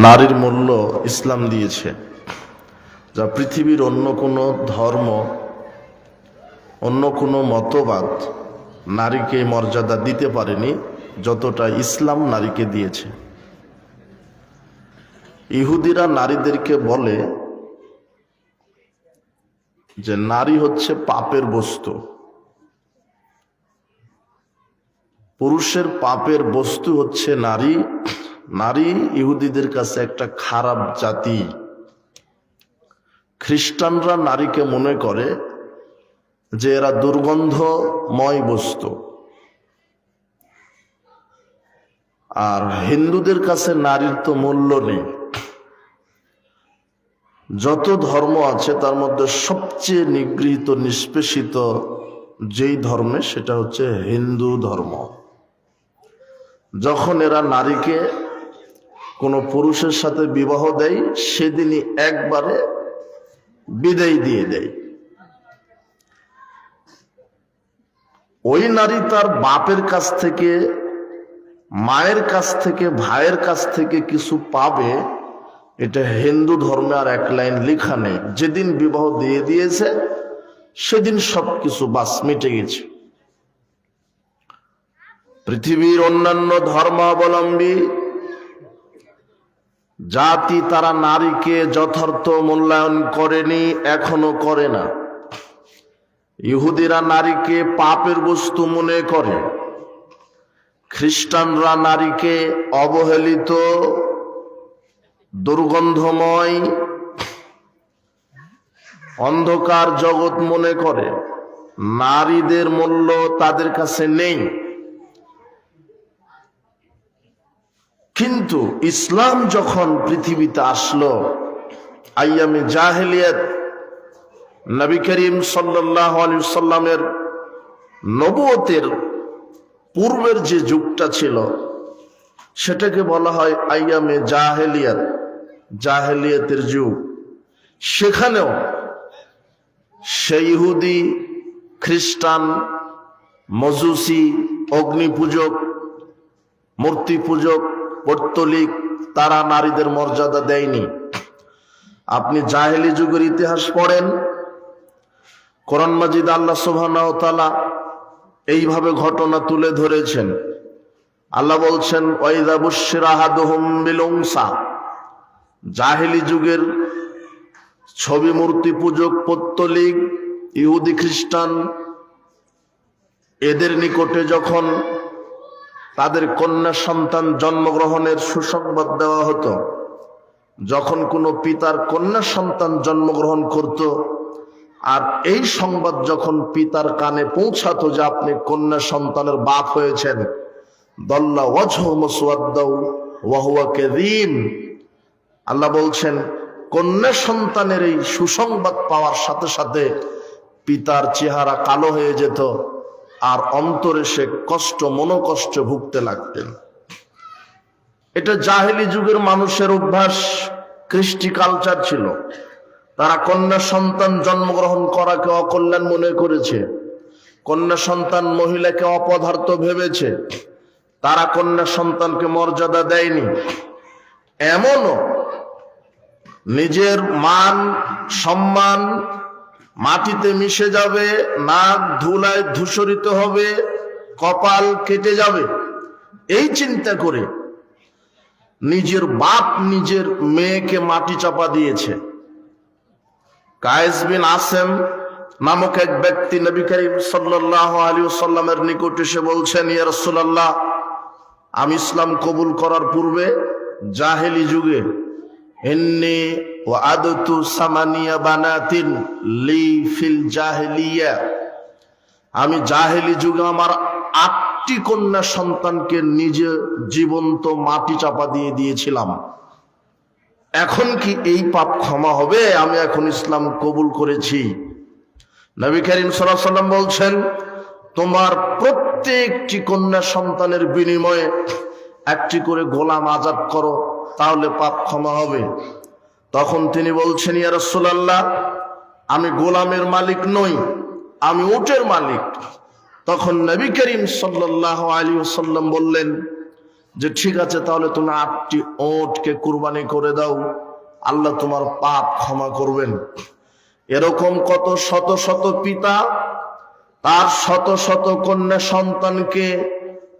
নারীর মূল্য ইসলাম দিয়েছে, যা পৃথিবীর অন্য কোনো ধর্ম, অন্য কোনো মতবাদ নারীকে মর্যাদা দিতে পারেনি যতটা ইসলাম নারীকে দিয়েছে। ইহুদিরা নারীদেরকে বলে যে নারী হচ্ছে পাপের বস্তু, পুরুষের পাপের বস্তু হচ্ছে নারী। নারী ইহুদিদের কাছে একটা খারাপ জাতি। খ্রিস্টানরা নারীকে মনে করে যে এরা দুর্গন্ধময় বস্তু, আর হিন্দুদের কাছে নারীর তো মূল্য নেই। যত ধর্ম আছে তার মধ্যে সবচেয়ে নিগৃহীত, নিষ্পেষিত যেই ধর্মে, সেটা হচ্ছে হিন্দু ধর্ম। যখন এরা নারীকে কোনো পুরুষের সাথে বিবাহ দেয়, সেদিনই একবারে বিদায় দিয়ে দেয়। ওই নারী তার বাপের কাছ থেকে, মায়ের কাছ থেকে, ভাইয়ের কাছ থেকে কিছু পাবে, এটা হিন্দু ধর্মে আর এক লাইন লেখা নেই। যেদিন বিবাহ দিয়ে দিয়েছে সেদিন সবকিছু বাস মিটে গেছে। পৃথিবীর অন্যান্য ধর্মাবলম্বী জাতি তারা নারীকে যথার্থ মূল্যায়ন করেনি, এখনো করে না। ইহুদিরা নারীকে পাপের বস্তু মনে করে, খ্রিস্টানরা নারীকে অবহেলিত, দুর্গন্ধময়, অন্ধকার জগৎ মনে করে। নারীদের মূল্য তাদের কাছে নেই। কিন্তু ইসলাম যখন পৃথিবীতে আসলো, আইয়ামে জাহেলিয়াত, নবী করিম সাল্লাল্লাহু আলাইহি ওয়াসাল্লামের নবুয়তের পূর্বের যে যুগটা ছিল, সেটাকে বলা হয় আইয়ামে জাহেলিয়াত, জাহেলিয়াতের যুগ। সেখানেও সেই ইহুদি, খ্রিস্টান, মজুসি, অগ্নি পূজক, মূর্তি পূজক, পৌত্তলিক, তারা নারীদের মর্যাদা দেয়নি। আপনি জাহেলি যুগের ইতিহাস পড়েন, কোরআন মাজিদ আল্লাহ সুবহানাহু ওয়া তাআলা এইভাবে ঘটনা তুলে ধরেছেন। আল্লাহ বলছেন, ওয়াইযা বুশশিরা আহাদুহুম বিল উনসা, জাহেলি যুগের ছবি মূর্তি পূজক, পৌত্তলিক, ইহুদি, খ্রিস্টান, এদের নিকটে যখন তাদের কন্যা সন্তান জন্মগ্রহণের সুসংবাদ দেওয়া হতো, যখন কোনো পিতার কন্যা সন্তান জন্মগ্রহণ করত, আর এই সংবাদ যখন পিতার কানে পৌঁছাতো যে আপনি কন্যা সন্তানের বাপ হয়েছেন, দল্লা ওয়াজহু মুসওয়াদ্দাউ ওয়া হুয়া কাযীম, আল্লাহ বলছেন কন্যা সন্তানের এই সুসংবাদ পাওয়ার সাথে সাথে পিতার চেহারা কালো হয়ে যেত, আর অন্তরে সে কষ্ট, মনোকষ্ট ভুগতে লাগতেন। এটা জাহেলি যুগের মানুষের অভ্যাস, কৃষ্টি কালচার ছিল। তারা কন্যা সন্তান জন্মগ্রহণ করাকে অকল্যাণ মনে করেছে, কন্যা সন্তান মহিলাকে অপদার্থ ভেবেছে, তারা কন্যা সন্তানকে মর্যাদা দেয়নি। এমনও নিজের মান সম্মান মাটিতে মিশে যাবে, নাক ধুলায় ধূসরিত হবে, কপাল কেটে যাবে, এই চিন্তা করে নিজের বাপ নিজের মেয়েকে মাটি চাপা দিয়েছে। কায়েস বিন আসেম নামক এক ব্যক্তি নবী করিম সাল্লাল্লাহু আলাইহি ওয়াসাল্লামের নিকট এসে বলছেন, ইয়া রাসূলুল্লাহ, আমি ইসলাম কবুল করার পূর্বে জাহেলি যুগে ইন্নী ওয়াআদতু সামানিয়া বানাতিন লি ফিল জাহেলিয়া, আমি জাহেলি যুগে আমার 8টি কন্যা সন্তানকে নিজে জীবন্ত মাটি চাপা দিয়ে দিয়েছিলাম। এখন কি এই পাপ ক্ষমা হবে? আমি এখন ইসলাম কবুল করেছি। নবী করিম সাল্লাল্লাহু আলাইহি ওয়াসাল্লাম বলছেন, তোমার প্রত্যেকটি কন্যা সন্তানের বিনিময়ে একটি করে গোলাম আজাদ করো, তাহলে পাপ ক্ষমা হবে। তখন তিনি বলছেন, ইয়া রাসূলুল্লাহ, আমি গোলামের মালিক নই, আমি উটের মালিক। তখন নবী করিম সাল্লাল্লাহু আলাইহি ওয়াসাল্লাম বললেন যে ঠিক আছে তাহলে তুমি 8টি ওটকে কুরবানি করে দাও, আল্লাহ তোমার পাপ ক্ষমা করবেন। এরকম কত শত শত পিতা তার শত শত কন্যা সন্তানকে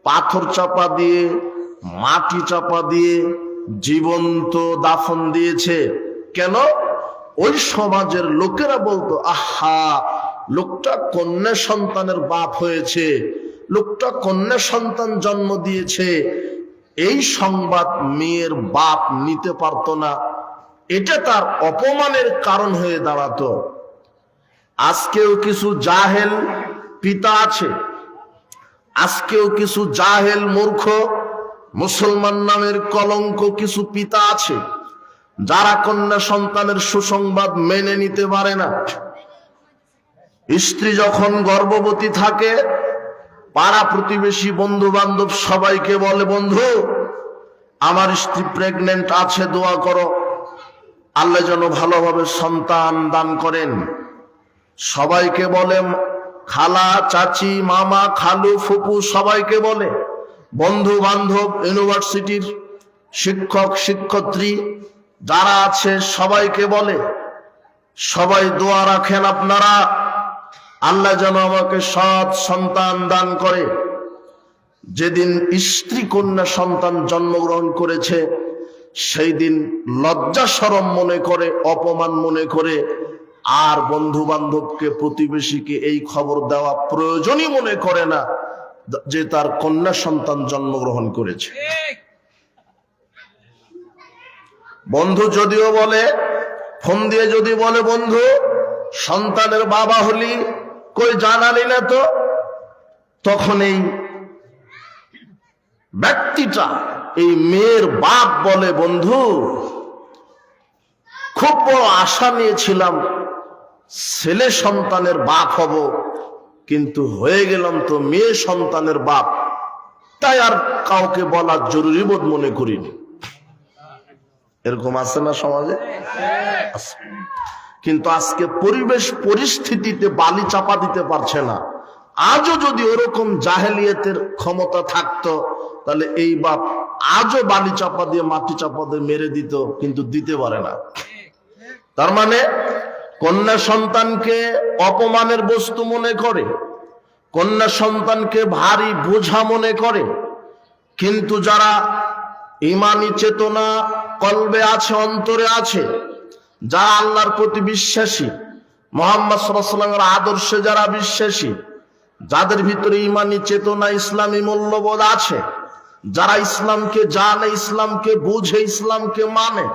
পাথর চাপা দিয়ে, মাটি চাপা দিয়ে জীবন্ত দাফন দিয়েছে। কেন? ওই সমাজের লোকেরা বলতো, আহা, লোকটা কন্যা সন্তানের বাপ হয়েছে, লোকটা কন্যা সন্তান জন্ম দিয়েছে, এই সংবাদ মেয়ের বাপ নিতে পারতো না, এটা তার অপমানের কারণ হয়ে দাঁড়াতো। আজকেও কিছু জাহেল পিতা আছে, আজকেও কিছু জাহেল মূর্খ মুসলমান নামের কলঙ্ক কিছু পিতা আছে, যারা কন্যা সন্তানের সুসংবাদ মেনে নিতে পারে না। স্ত্রী যখন গর্ভবতী থাকে, পাড়া প্রতিবেশী বন্ধু বান্ধব সবাইকে বলে, বন্ধু আমার স্ত্রী প্রেগনেন্ট আছে, দোয়া করো, আল্লাহ যেন ভালোভাবে সন্তান দান করেন। সবাইকে বলে, খালা, চাচি, মামা, খালু, ফুপু সবাইকে বলে, বন্ধু বান্ধব, ইউনিভার্সিটির শিক্ষক শিক্ষয়িত্রী যারা আছে সবাইকে বলে, সবাই দোয়া রাখেন আপনারা, আল্লাহ যেন আমাকে সৎ সন্তান দান করে। যেদিন স্ত্রী কন্যা সন্তান জন্মগ্রহণ করেছে সেই দিন লজ্জা শরম মনে করে, অপমান মনে করে, আর বন্ধু বান্ধবকে প্রতিবেশীকে এই খবর দেওয়া প্রয়োজনই মনে করে না যে তার কন্যা সন্তান জন্মগ্রহণ করেছে। বন্ধু যদিও বলে, ফোন দিয়ে যদি বলে, বন্ধু সন্তানের বাবা হলি, কই জানালি না তো, তখন এই ব্যক্তিটা, এই মেয়ের বাপ বলে, বন্ধু খুব বড় আশা নিয়েছিলাম ছেলে সন্তানের বাপ হব, কিন্তু হয়ে গেলাম তো মেয়ে সন্তানের বাপ, তাই আর কাউকে বলার জরুরি বোধ মনে করিনি। এরকম আছে না সমাজে? কিন্তু আজকে পরিবেশ পরিস্থিতিতে বালি চাপা দিতে পারছে না। আজও যদি ওরকম জাহেলিয়াতের ক্ষমতা থাকতো, তাহলে এই বাপ আজও বালি চাপা দিয়ে, মাটি চাপা দিয়ে মেরে দিত, কিন্তু দিতে পারে না। তার মানে কন্যা সন্তানকে অপমানের বস্তু মনে করে, কন্যা সন্তানকে ভারী বোঝা মনে করে। কিন্তু যারা ঈমানি চেতনা কলবে আছে, অন্তরে আছে, যারা আল্লাহর প্রতি বিশ্বাসী, মুহাম্মদ সাল্লাল্লাহু আলাইহি ওয়াসাল্লামের আদর্শে যারা বিশ্বাসী, যাদের ভিতরে ঈমানি চেতনা, ইসলামী মূল্যবোধ আছে, যারা ইসলামকে জানে, ইসলামকে বুঝে, ইসলামকে মানে,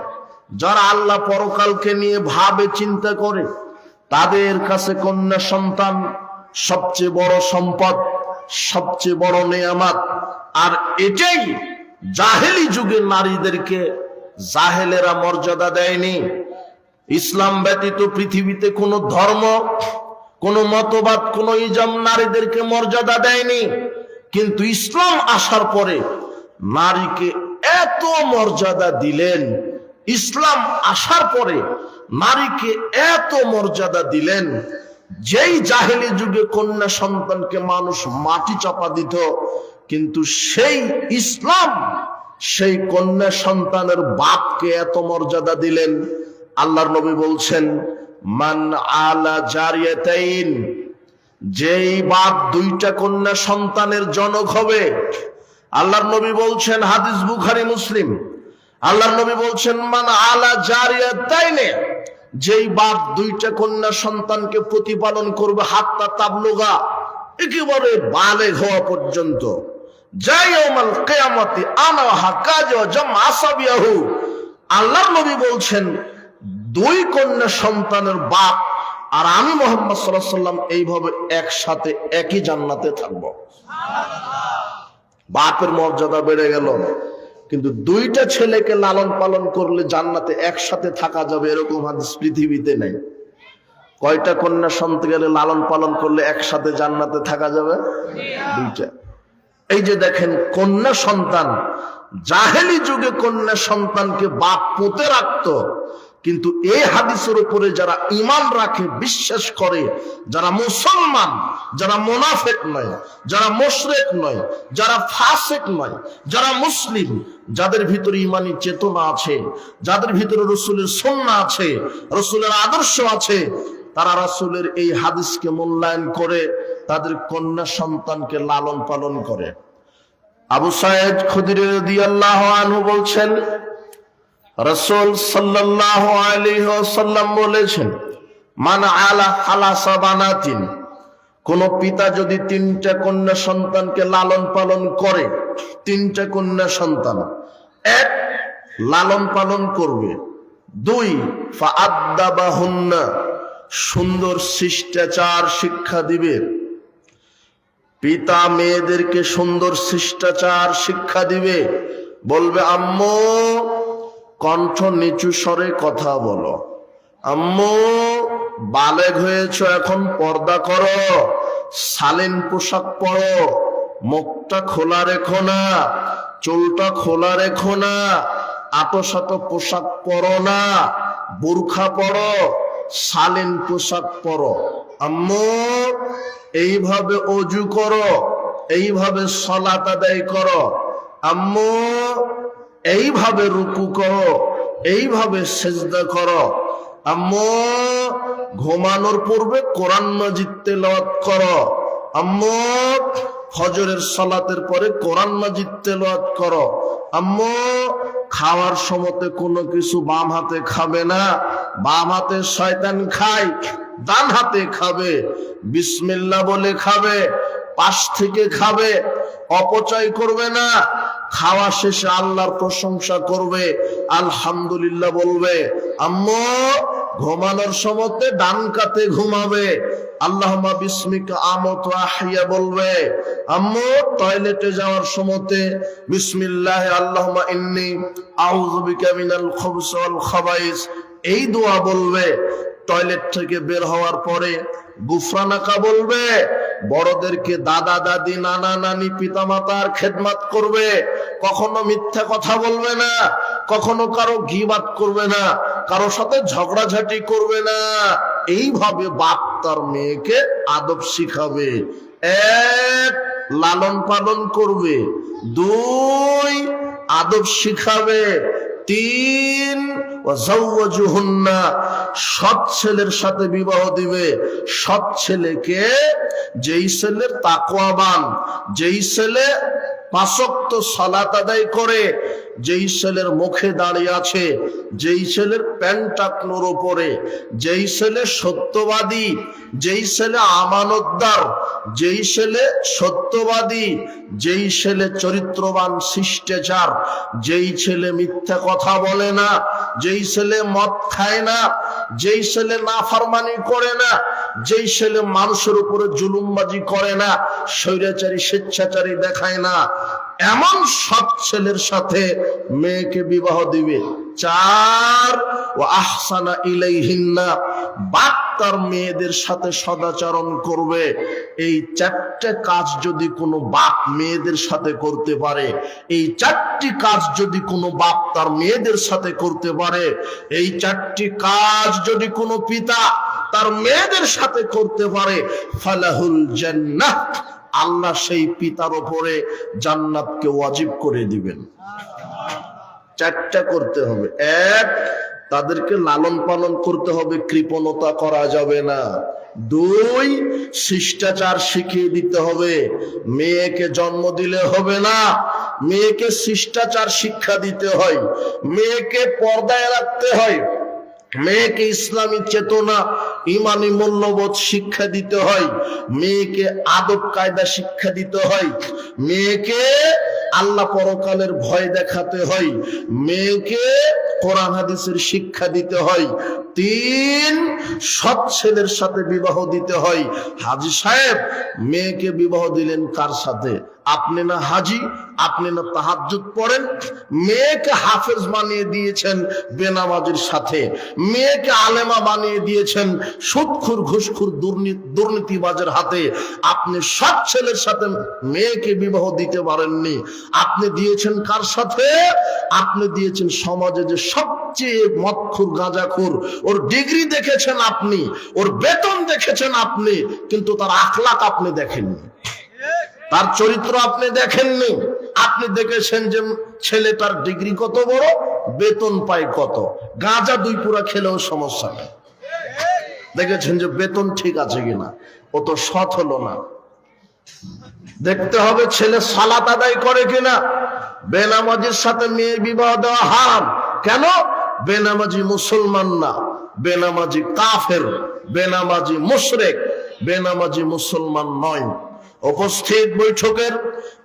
যারা আল্লাহ পরকালকে নিয়ে ভাবে চিন্তা করে, তাদের কাছে কন্যা সন্তান সবচেয়ে বড় সম্পদ, সবচেয়ে বড় নেয়ামত। আর এটাই জাহেলি যুগের নারীদেরকে জাহেলেরা মর্যাদা দেয়নি। ইসলাম ব্যতীত পৃথিবীতে কোনো ধর্ম, কোনো মতবাদ, কোনো ইজাম নারীদেরকে মর্যাদা দেয়নি। কিন্তু ইসলাম আসার পরে নারীকে এত মর্যাদা দিলেন, ইসলাম আসার পরে নারীকে এত মর্যাদা দিলেন, যেই জাহেলি যুগে কন্যা সন্তানকে মানুষ মাটি চাপা দিত, কিন্তু সেই ইসলাম সেই কন্যা সন্তানের বাপকে এত মর্যাদা দিলেন। আল্লাহর নবী বলছেন, মান আলা জারিয়াতাইন, যেই বাপ দুইটা কন্যা সন্তানের জনক হবে, আল্লাহর নবী বলছেন, হাদিস বুখারী মুসলিম, আল্লাহর নবী বলছেন, মান আলা জারিয়াতাইনে, যেই বাপ দুইটা কন্যা সন্তানকে প্রতিপালন করবে, হাত্তা তাবলুগা, একেবারে বালেগ হওয়া পর্যন্ত, যায়উমাল কিয়ামতি আনা হাকাজ ওয়া জামআ আসাবিয়াহু, আল্লাহর নবী বলছেন, দুই কন্যা সন্তানের বাপ আর আমি মুহাম্মদ সাল্লাল্লাহু আলাইহি ওয়াসাল্লাম এইভাবে একসাথে একই জান্নাতে থাকবো। বাপের মর্যাদা বেড়ে গেল, কিন্তু দুইটা ছেলেকে লালন পালন করলে জান্নাতে একসাথে থাকা যাবে, এরকম হাদিস পৃথিবীতে নেই। কয়টা কন্যা সন্তানকে লালন পালন করলে একসাথে জান্নাতে থাকা যাবে? দুইটা। এই যে দেখেন, কন্যা সন্তান, জাহেলি যুগে কন্যা সন্তানকে বাপ পুঁতে রাখতো, কিন্তু এই হাদিসের উপরে যারা ঈমান রাখে, বিশ্বাস করে, যারা মুসলমান, যারা মুনাফিক নয়, যারা মুশরিক নয়, যারা ফাসিক নয়, যারা মুসলিম, যাদের ভিতরে ঈমানি চেতনা আছে, যাদের ভিতরে রাসূলের সুন্নাহ আছে, রাসূলের আদর্শ আছে, তারা রাসূলের এই হাদিসকে মূল্যায়ন করে তাদের কন্যা সন্তানকে লালন পালন করে। আবু সাঈদ খুদরি রাদিয়াল্লাহু আনহু বলছেন, রাসূল সাল্লাল্লাহু আলাইহি ওয়াসাল্লাম বলেছেন, মান আলা খালাসা বানাতিন, কোন পিতা যদি 3টা কন্যা সন্তানকে লালন পালন করে, 3টা কন্যা সন্তান, 1 লালন পালন করবে, 2 ফাআদ্দাবাহুন্না, সুন্দর শিষ্টাচার শিক্ষা দিবে। পিতা মেয়েদেরকে সুন্দর শিষ্টাচার শিক্ষা দিবে, বলবে আম্মু কণ্ঠ নিচু স্বরে কথা বলো, আম্মু বালেগ হয়েছো, এখন পর্দা করো, শালীন পোশাক পরো, মুখটা খোলা রেখো না, চুলটা খোলা রেখো না, আতশাত পোশাক পরো না, বুরখা পরো, শালীন পোশাক পরো। আম্মু এইভাবে ওযু করো, এইভাবে সালাত আদায় করো, আম্মু এইভাবে রুকু করো, এইভাবে সিজদা করো, আম্মু ঘুমানোর পূর্বে কোরআন মাজিদ তেলাওয়াত করো, আম্মু ফজরের সালাতের পরে কোরআন মাজিদ তেলাওয়াত করো, আম্মু খাওয়ার সময়তে কোনো কিছু বাম হাতে খাবে না, বাম হাতে শয়তান খায়, ডান হাতে খাবে, বিসমিল্লাহ বলে খাবে, পাশ থেকে খাবে, অপচয় করবে না, খাওয়া শেষে আল্লাহর প্রশংসা করবে, আলহামদুলিল্লাহ বলবে। আম্মু ঘুমানোর সময়তে ডান কাতে ঘুমাবে, আল্লাহুম্মা বিসমিকা আমুতু ওয়া আহইয়া বলবে। আম্মু টয়লেটে যাওয়ার সময়তে বিসমিল্লাহ আল্লাহুম্মা ইন্নী আউযু বিকা মিনাল খুবুসি ওয়াল খাবাইস, এই দোয়া বলবে। টয়লেট থেকে বের হওয়ার পরে গুফরানাকা বলবে, বড়দেরকে দাদা দাদি নানা নানি পিতামাতার খেদমত করবে, কখনো মিথ্যা কথা বলবে না, কখনো কারো গীবাত করবে না, কারো সাথে ঝগড়াঝাটি করবে না। এইভাবে বাপ তার মেয়েকে আদব শিখাবে। 1 লালন পালন করবে, 2 আদব শিখাবে, 3 ওয়াজাওয়াজুহুন্না, সৎ ছেলের সাথে বিবাহ দিবে। সৎ ছেলেকে, যেই ছেলের তাকওয়াবান, যেই ছেলে 5 ওয়াক্ত সালাত আদায় করে, যেই ছেলের মুখে দাঁড়িয়ে আছে, যেই ছেলের প্যান্ট টাকনোর উপরে, যেই ছেলে সত্যবাদী, যেই ছেলে আমানতদার, যেই ছেলে সত্যবাদী, যেই ছেলে চরিত্রবান শিষ্টাচার, যেই ছেলে মিথ্যা কথা বলে না, যেই ছেলে মদ খায় না, যেই ছেলে নাফরমানি করে না, যেই ছেলে মানুষের উপরে জুলুমবাজি করে না, স্বৈরাচারী স্বেচ্ছাচারী দেখায় না, এমন সৎ ছেলের সাথে মেয়েকে বিবাহ দিবে। 4 ওয়া আহসানা ইলাইহিন্না, বাপ তার মেয়েদের সাথে সদাচরণ করবে। এই 4টে কাজ যদি কোনো বাপ মেয়েদের সাথে করতে পারে, এই 4টি কাজ যদি কোনো বাপ তার মেয়েদের সাথে করতে পারে, এই 4টি কাজ যদি কোনো পিতা তার মেয়েদের সাথে করতে পারে, ফালাহুল জান্নাহ, আল্লাহ সেই পিতার উপরে জান্নাতকে ওয়াজিব করে দিবেন। 4টা করতে হবে। 1 তাদেরকে লালন পালন করতে হবে, কৃপণতা করা যাবে না। 2 শিষ্টাচার শিখিয়ে দিতে হবে, মেয়েকে জন্ম দিলে হবে না, মেয়েকে শিষ্টাচার শিক্ষা দিতে হয়, মেয়েকে পর্দায় রাখতে হয়, মেয়েকে ইসলামী চেতনা ইমানি মূল্যবোধ শিক্ষা দিতে হয়, মেয়েকে আদব কায়দা শিক্ষা দিতে হয়, মেয়েকে আল্লাহ পরকালের ভয় দেখাতে হয়, মেয়েকে কোরআন হাদিসের শিক্ষা দিতে হয়, তিন সৎ ছেলের সাথে বিবাহ দিতে হয়। হাজী সাহেব মেয়েকে বিবাহ দিলেন কার সাথে? আপনি না হাজী, আপনি না তাহাজ্জুদ পড়েন, মেয়েকে হাফেজ বানিয়ে দিয়েছেন বেনামাজির সাথে, মেয়েকে আলেমা বানিয়ে দিয়েছেন সুদখোর ঘুষখোর দুর্নীতিবাজের হাতে। আপনি সৎ ছেলের সাথে মেয়েকে বিবাহ দিতে পারেননি, আপনি দিয়েছেন কার সাথে? আপনি দিয়েছেন সমাজে যে সবচেয়ে মদখোর গাঁজাখোর, ওর ডিগ্রি দেখেছেন আপনি, ওর বেতন দেখেছেন আপনি, কিন্তু তার আখলাক আপনি দেখেননি, তার চরিত্র আপনি দেখেননি। আপনি দেখেছেন যে ছেলেটার ডিগ্রি কত বড়, বেতন পায় কত, গাঁজা 2 পুরা খেলেও সমস্যা নেই, দেখেছেন যে বেতন ঠিক আছে কিনা, ও তো সৎ হলো না। দেখতে হবে ছেলে সালাত আদায় করে কিনা। বেনামাজির সাথে মেয়ে বিবাহ দেওয়া হারাম। কেন? বেনামাজি মুসলমান না, বেনামাজি কাফের, বেনামাজি মুশরিক, বেনামাজি মুসলমান নয়। উপস্থিত বৈঠকের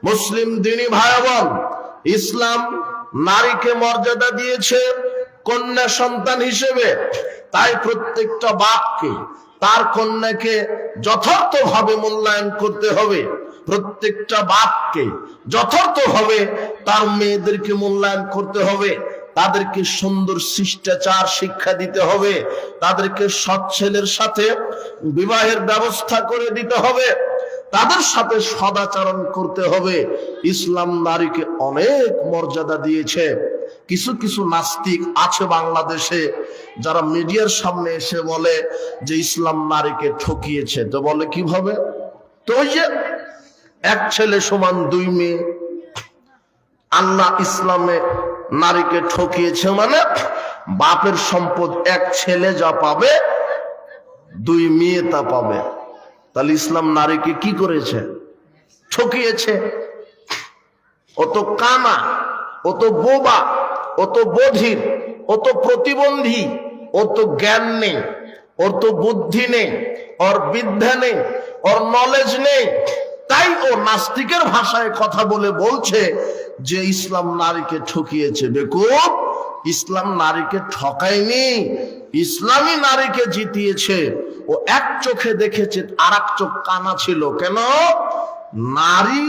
মুসলিম দিনী ভাই বোন, ইসলাম নারীকে মর্যাদা দিয়েছে কন্যা সন্তান হিসেবে। তাই প্রত্যেকটা বাপকে তার কন্যাকে যথার্থভাবে মূল্যায়ন করতে হবে। প্রত্যেকটা বাপকে যথার্থভাবে তার মেয়েদেরকে মূল্যায়ন করতে হবে, তাদেরকে সুন্দর শিষ্টাচার শিক্ষা দিতে হবে, তাদেরকে সৎ ছেলের সাথে বিবাহের ব্যবস্থা করে দিতে হবে, তাদের সাথে সদাচরণ করতে হবে। ইসলাম নারীকে অনেক মর্যাদা দিয়েছে। কিছু কিছু নাস্তিক আছে বাংলাদেশে যারা মিডিয়ার সামনে এসে বলে যে ইসলাম নারীকে ঠকিয়েছে। তো বলে কিভাবে? তো ওই যে 1 ছেলে সমান 2 মেয়ে, আল্লাহ ইসলামে নারীকে ঠকিয়েছে মানে বাপের সম্পদ 1 ছেলে যা পাবে 2 মেয়ে তা পাবে। তাহলে ইসলাম নারীকে কি করেছে? ঠকিয়েছে। ও তো কানা, ও তো বোবা, ও তো বধির, ও তো প্রতিবন্ধী, ও তো জ্ঞান নেই, ওর তো বুদ্ধি নেই, ওর বিদ্যা নেই, ওর নলেজ নেই। তাই ও নাস্তিকের ভাষায় কথা বলে বলছে যে ইসলাম নারীকে ঠকিয়েছে। বেকুব, ইসলাম নারীকে ঠকায়নি, ইসলামই নারীকে জিতিয়েছে। ও 1 চোখে দেখেছে, আর 1 চোখ কানা ছিল। কেন? নারী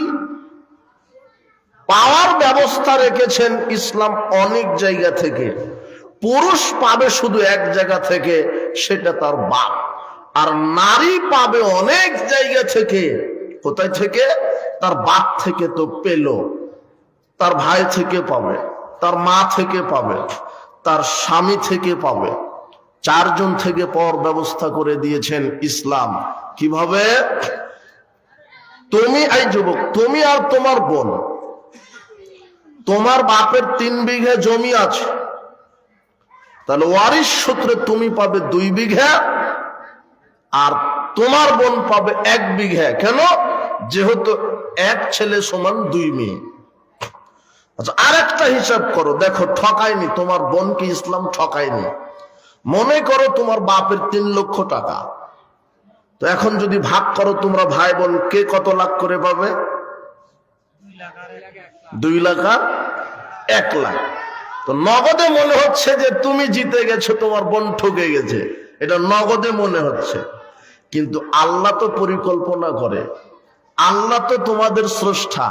পাওয়ার ব্যবস্থা রেখেছেন ইসলাম অনেক জায়গা থেকে, পুরুষ পাবে শুধু 1 জায়গা থেকে, সেটা তার বাপ। আর নারী পাবে অনেক জায়গা থেকে। কোথায় থেকে? তার বাপ থেকে তো পেল, তার ভাই থেকে পাবে, তার মা থেকে পাবে, তার স্বামী থেকে পাবে, 4 জন থেকে পাওয়ার ব্যবস্থা করে দিয়েছেন ইসলাম। কিভাবে? তুমি এই যুবক, তুমি আর তোমার বোন, তোমার বাপের 3 বিঘা জমি আছে, তাহলে ওয়ারিশ সূত্রে তুমি পাবে 2 বিঘা আর তোমার বোন পাবে 1 বিঘা। কেন? যেহেতু 1 ছেলে সমান 2 মেয়ে। আচ্ছা, আরেকটা হিসাব করো, দেখো ঠকায়নি তোমার বোনকে ইসলাম, ঠকায়নি। মনে করো তোমার বাপের 3 লক্ষ টাকা, তো এখন যদি ভাগ করো তোমরা ভাই বোন, কে কত লাখ করে পাবে? 2 লাখ আর 1 লাখ। তো নগদে মনে হচ্ছে যে তুমি জিতে গেছো, তোমার বোন ঠকে গেছে, এটা নগদে মনে হচ্ছে। কিন্তু আল্লাহ তো পরিকল্পনা করে, আল্লাহ তো তোমাদের স্রষ্টা,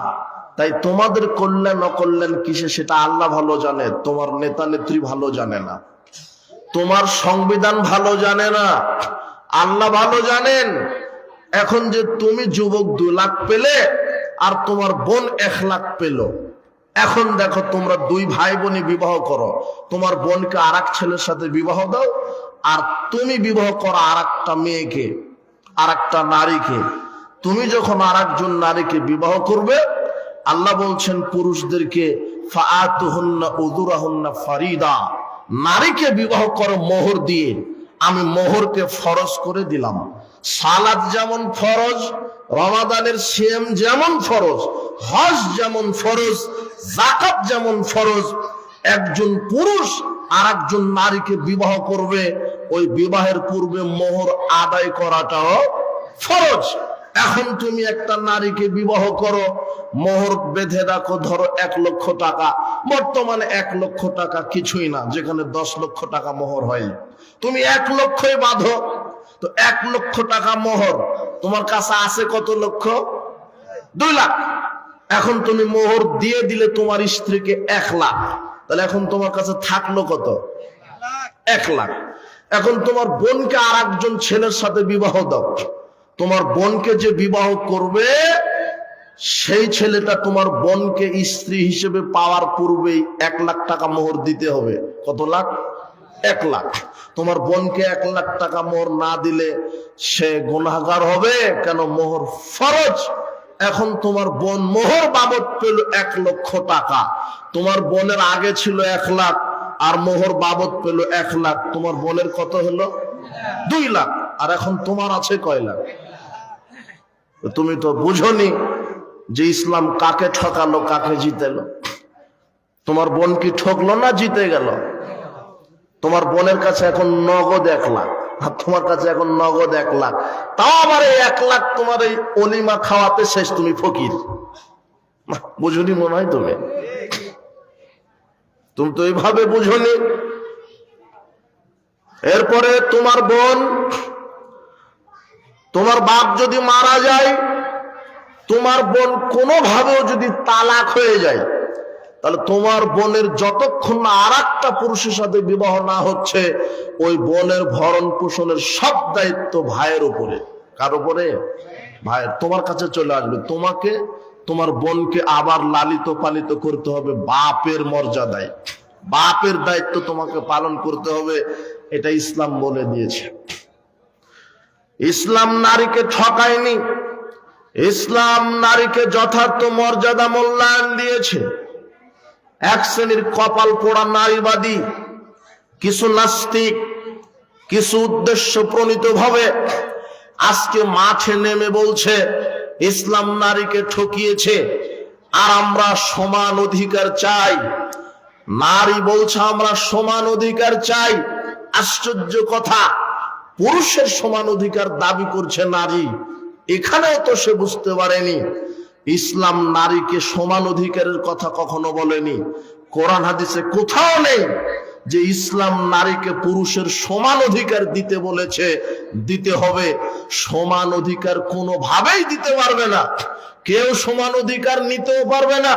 তাই তোমাদের কল্যাণ অকল্যাণ কিসে সেটা আল্লাহ ভালো জানে, তোমার নেতা নেত্রী ভালো জানে না, তোমার সংবিধান ভালো জানে না, আল্লাহ ভালো জানেন। এখন যে তুমি যুবক 2 লাখ পেলে আর তোমার বোন 1 লাখ পেল, এখন দেখো তোমরা 2 ভাই বোনই বিবাহ করো, তোমার বোনকে আর 1 ছেলের সাথে বিবাহ দাও, আর তুমি বিবাহ করো আর একটা মেয়েকে, আর একটা নারীকে। তুমি যখন আর একজন নারীকে বিবাহ করবে, আল্লাহ বলছেন পুরুষদেরকে ফাআতুহুন্না উযুরাহুন্না ফারিদা, নারীকে বিবাহ করো মোহর দিয়ে। আমি মোহরকে ফরজ করে দিলাম। সালাত যেমন ফরজ, রমাদানের সিয়াম যেমন ফরজ, হজ যেমন ফরজ, যাকাত যেমন ফরজ, একজন পুরুষ আর একজন নারীকে বিবাহ করবে, ওই বিবাহের পূর্বে মোহর আদায় করাটাও ফরজ। এখন তুমি একটা নারীকে বিবাহ করো, মোহর বেঁধে রাখো, ধরো 1 লক্ষ টাকা। বর্তমানে 1 লক্ষ টাকা কিছুই না, যেখানে 10 লক্ষ টাকা মোহর হয়। তুমি 1 লক্ষই বাঁধো, তো 1 লক্ষ টাকা মোহর। তোমার কাছে আছে কত লক্ষ? 2 লাখ। এখন তুমি মোহর দিয়ে দিলে তোমার স্ত্রীকে 1 লাখ, তাহলে এখন তোমার কাছে থাকলো কত? 1 লাখ। এখন তোমার বোনকে আর একজন ছেলের সাথে বিবাহ দাও। তোমার বোনকে যে বিবাহ করবে সেই ছেলেটা তোমার বোনকে স্ত্রী হিসেবে পাওয়ার পূর্বেই 1 লাখ টাকা মোহর দিতে হবে। কত লাখ? 1 লাখ। তোমার বোনকে 1 লাখ টাকা মোহর না দিলে সে গুনাহগার হবে, কেন? মোহর ফরজ। এখন তোমার বোন মোহর বাবদ পেল 1 লক্ষ টাকা। তোমার বোনের আগে ছিল 1 লাখ, আর মোহর বাবদ পেল 1 লাখ। তোমার বোনের কত হলো? 2 লাখ। আর এখন তোমার আছে কয় লাখ? তুমি তো বুঝোনি যে ইসলাম কাকে ঠকালো, কাকে জিতেলো। তোমার বোন কি ঠকলো না জিতে গেল? তোমার বোনের কাছে এখন নগদ 1 লাখ, আর তোমার কাছে এখন নগদ 1 লাখ। তাও আবার এই 1 লাখ তোমার এই অলিমা খাওয়াতে শেষ, তুমি ফকির। বুঝুনি মনে হয় তুমি তো এইভাবে বুঝোনি। এরপরে তোমার বোন, তোমার বাপ যদি মারা যায়, তোমার বোন কোনোভাবেও যদি তালাক হয়ে যায়, তাহলে তোমার বোনের যতক্ষণ না আর একটা পুরুষের সাথে বিবাহ না হচ্ছে, ওই বোনের ভরণ পোষণের সব দায়িত্ব ভাইয়ের উপরে। কার উপরে? ভাইয়ের। তোমার কাছে চলে আসবে। তোমাকে, তোমার বোনকে আবার লালিত পালিত করতে হবে বাপের মর্যাদায়। বাপের দায়িত্ব তোমাকে পালন করতে হবে। এটা ইসলাম বলে দিয়েছে। ইসলাম নারীকে ঠকায়নি, ইসলাম নারীকে যথার্থ মর্যাদা মূল্যায়ন দিয়েছে। এক শ্রেণীর কপাল পোড়া নারীবাদী, কিছু নাস্তিক, কিছু উদ্দেশ্য প্রণীত ভাবে আজকে মাঠে নেমে বলছে ইসলাম নারীকে ঠকিয়েছে, আর আমরা সমান অধিকার চাই। নারী বলছে আমরা সমান অধিকার চাই। আশ্চর্য কথা, পুরুষের সমান অধিকার দাবি করছে নারী। এখানেও তো সে বুঝতে পারেনি ইসলাম নারীকে সমান অধিকারের কথা কখনো বলেনি। কোরআন হাদিসে কোথাও নেই যে ইসলাম নারীকে পুরুষের সমান অধিকার দিতে বলেছে। দিতে হবে সমান অধিকার কোনোভাবেই দিতে পারবে না, কেউ সমান অধিকার নিতেও পারবে না।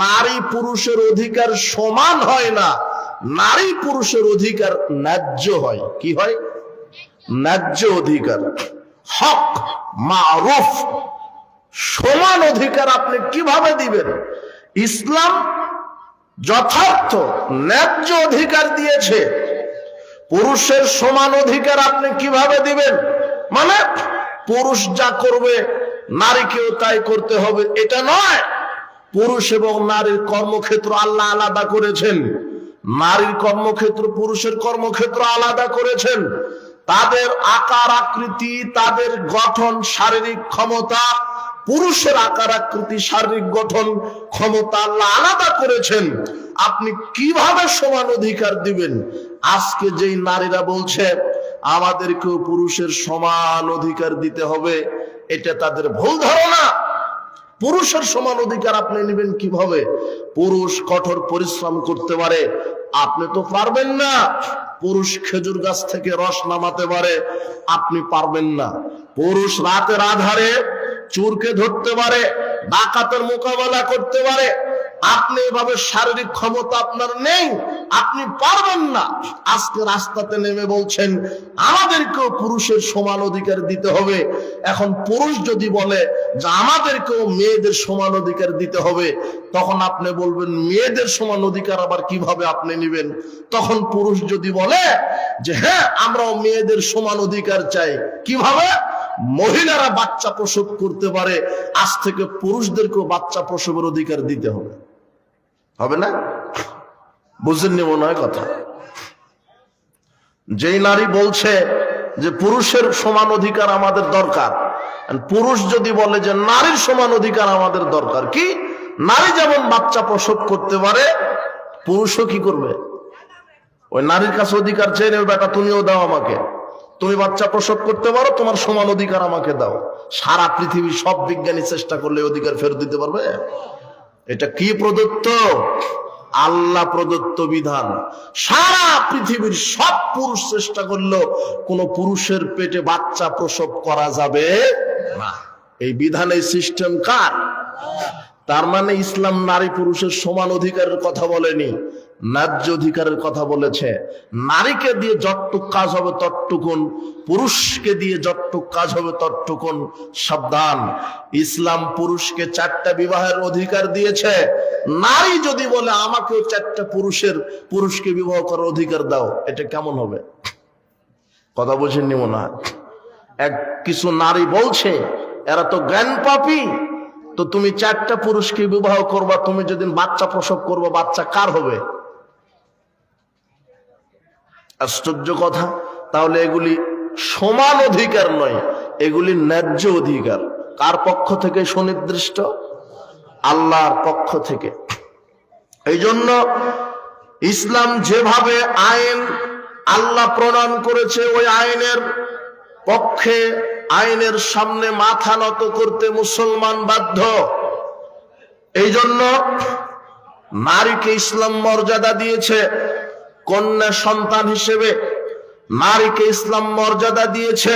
নারী পুরুষের অধিকার সমান হয় না, নারী পুরুষের অধিকার ন্যায্য হয়। কি হয়? ন্যায্য অধিকার, হক, মারুফ। সমান অধিকার আপনি কিভাবে দিবেন? ইসলাম যথার্থ ন্যায্য অধিকার দিয়েছে, পুরুষের সমান অধিকার আপনি কিভাবে দিবেন? মানে পুরুষ যা করবে নারীকেও তাই করতে হবে, এটা নয়। পুরুষ এবং নারীর কর্মক্ষেত্র আল্লাহ আলাদা করেছেন। নারীর কর্মক্ষেত্র পুরুষের কর্মক্ষেত্র আলাদা করেছেন। তাদের আকার আকৃতি, তাদের গঠন, শারীরিক ক্ষমতা, পুরুষের আকার আকৃতি, শারীরিক গঠন, ক্ষমতা আল্লাহ আলাদা করেছেন। আপনি কিভাবে সমান অধিকার দিবেন? আজকে যেই নারীরা বলছে আমাদেরকেও পুরুষের সমান অধিকার দিতে হবে, এটা তাদের ভুল ধারণা। পুরুষের সমান অধিকার আপনি নেবেন কিভাবে? পুরুষ কঠোর পরিশ্রম করতে পারে, আপনি তো পারবেন না। পুরুষ খেজুর গাছ থেকে রস নামাতে পারে, আপনি পারবেন না। পুরুষ রাতের আধারে চোরকে ধরতে পারে, ডাকাতের মোকাবেলা করতে পারে, আপনি এভাবে শারীরিক ক্ষমতা আপনার নেই, আপনি পারবেন না। আজকে রাস্তাতে নেমে বলছেন আমাদেরকেও পুরুষের সমান অধিকার দিতে হবে। এখন পুরুষ যদি বলে যে আমাদেরকেও মেয়েদের সমান অধিকার দিতে হবে, তখন আপনি বলবেন মেয়েদের সমান অধিকার আবার কিভাবে আপনি নেবেন? তখন পুরুষ যদি বলে যে হ্যাঁ আমরাও মেয়েদের সমান অধিকার চাই, কিভাবে? মহিলারা বাচ্চা প্রসব করতে পারে, আজ থেকে পুরুষদেরকেও বাচ্চা প্রসবের অধিকার দিতে হবে। হবে না? বুঝেননি মনে হয় কথা। যেই নারী বলছে যে পুরুষের সমান অধিকার আমাদের দরকার, পুরুষ যদি বলে যে নারীর সমান অধিকার আমাদের দরকার, কি নারী যেমন বাচ্চা প্রসব করতে পারে, পুরুষও কি করবে? ওই নারীর কাছে অধিকার চেয়ে নেবে, বেটা তুমিও দাও আমাকে, তুমি বাচ্চা প্রসব করতে পারো, তোমার সমান অধিকার আমাকে দাও। সারা পৃথিবীর সব বিজ্ঞানী চেষ্টা করলে অধিকার ফেরত দিতে পারবে? এটা কি প্রদত্ত? আল্লাহ প্রদত্ত বিধান। সারা পৃথিবীর সব পুরুষ চেষ্টা করলেও কোন পুরুষের পেটে বাচ্চা প্রসব করা যাবে না। এই বিধান, এই সিস্টেম কার? তার মানে ইসলাম নারী পুরুষের সমান অধিকারের কথা বলেনি, ন্যায্য অধিকারের কথা বলেছে। নারীকে দিয়ে যতটুক কাজ হবে ততটুকুন, পুরুষকে দিয়ে যতটুক কাজ হবে ততটুকুন। সাবধান, ইসলাম পুরুষকে 4টা বিবাহের অধিকার দিয়েছে। নারী যদি বলে আমাকেও 4টা পুরুষকে বিবাহ করার অধিকার দাও, এটা কেমন হবে? কথা বুঝেননি মনে হয়? কিছু নারী বলছে এরা তো জ্ঞান পাপী, তো তুমি 4টা পুরুষকে বিবাহ করবা, তুমি যেদিন বাচ্চা প্রসব করবা বাচ্চা কার হবে? আশ্চর্য কথা। তাহলে এগুলি সমান অধিকার নয়, এগুলি ন্যায্য অধিকার। কার পক্ষ থেকে সুনির্দিষ্ট? আল্লাহর পক্ষ থেকে। এই জন্য ইসলাম যেভাবে আইন আল্লাহ প্রণয়ন করেছে, ওই আইনের পক্ষে, আইনের সামনে মাথা নত করতে মুসলমান বাধ্য। এই জন্য নারীকে ইসলাম মর্যাদা দিয়েছে কন্যা সন্তান হিসেবে। নারীকে ইসলাম মর্যাদা দিয়েছে,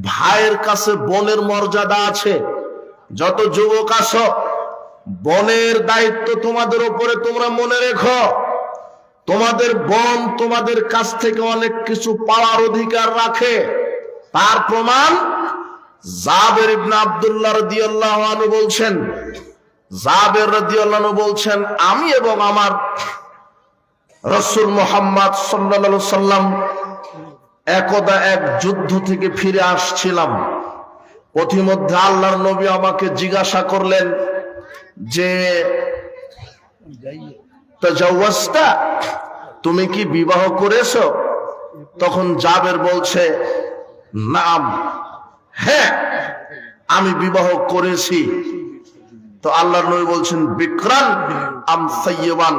ভাইয়ের কাছে বোনের মর্যাদা আছে। যত যুবক আছো, বোনের দায়িত্ব তোমাদের উপরে, তোমরা মনে রেখো। তোমাদের বোন তোমাদের কাছ থেকে অনেক কিছু পাওয়ার অধিকার রাখে। তার প্রমাণ জাবের ইবনে আব্দুল্লাহ রাদিয়াল্লাহু আনহু বলছেন, জাবের রাদিয়াল্লাহু আনহু বলছেন, আমি এবং আমার রাসূল মুহাম্মদ সাল্লাল্লাহু আলাইহি সাল্লাম একদা এক যুদ্ধ থেকে ফিরে আসছিলাম। পথিমধ্যে আল্লাহর নবী আমাকে জিজ্ঞাসা করলেন যে তাজাওয়াজতা, তুমি কি বিবাহ করেছো? তখন জাবের বলছে, নাম, হ্যাঁ আমি বিবাহ করেছি। তো আল্লাহর নবী বলছেন, বিকরান আম সাইয়্যিবান,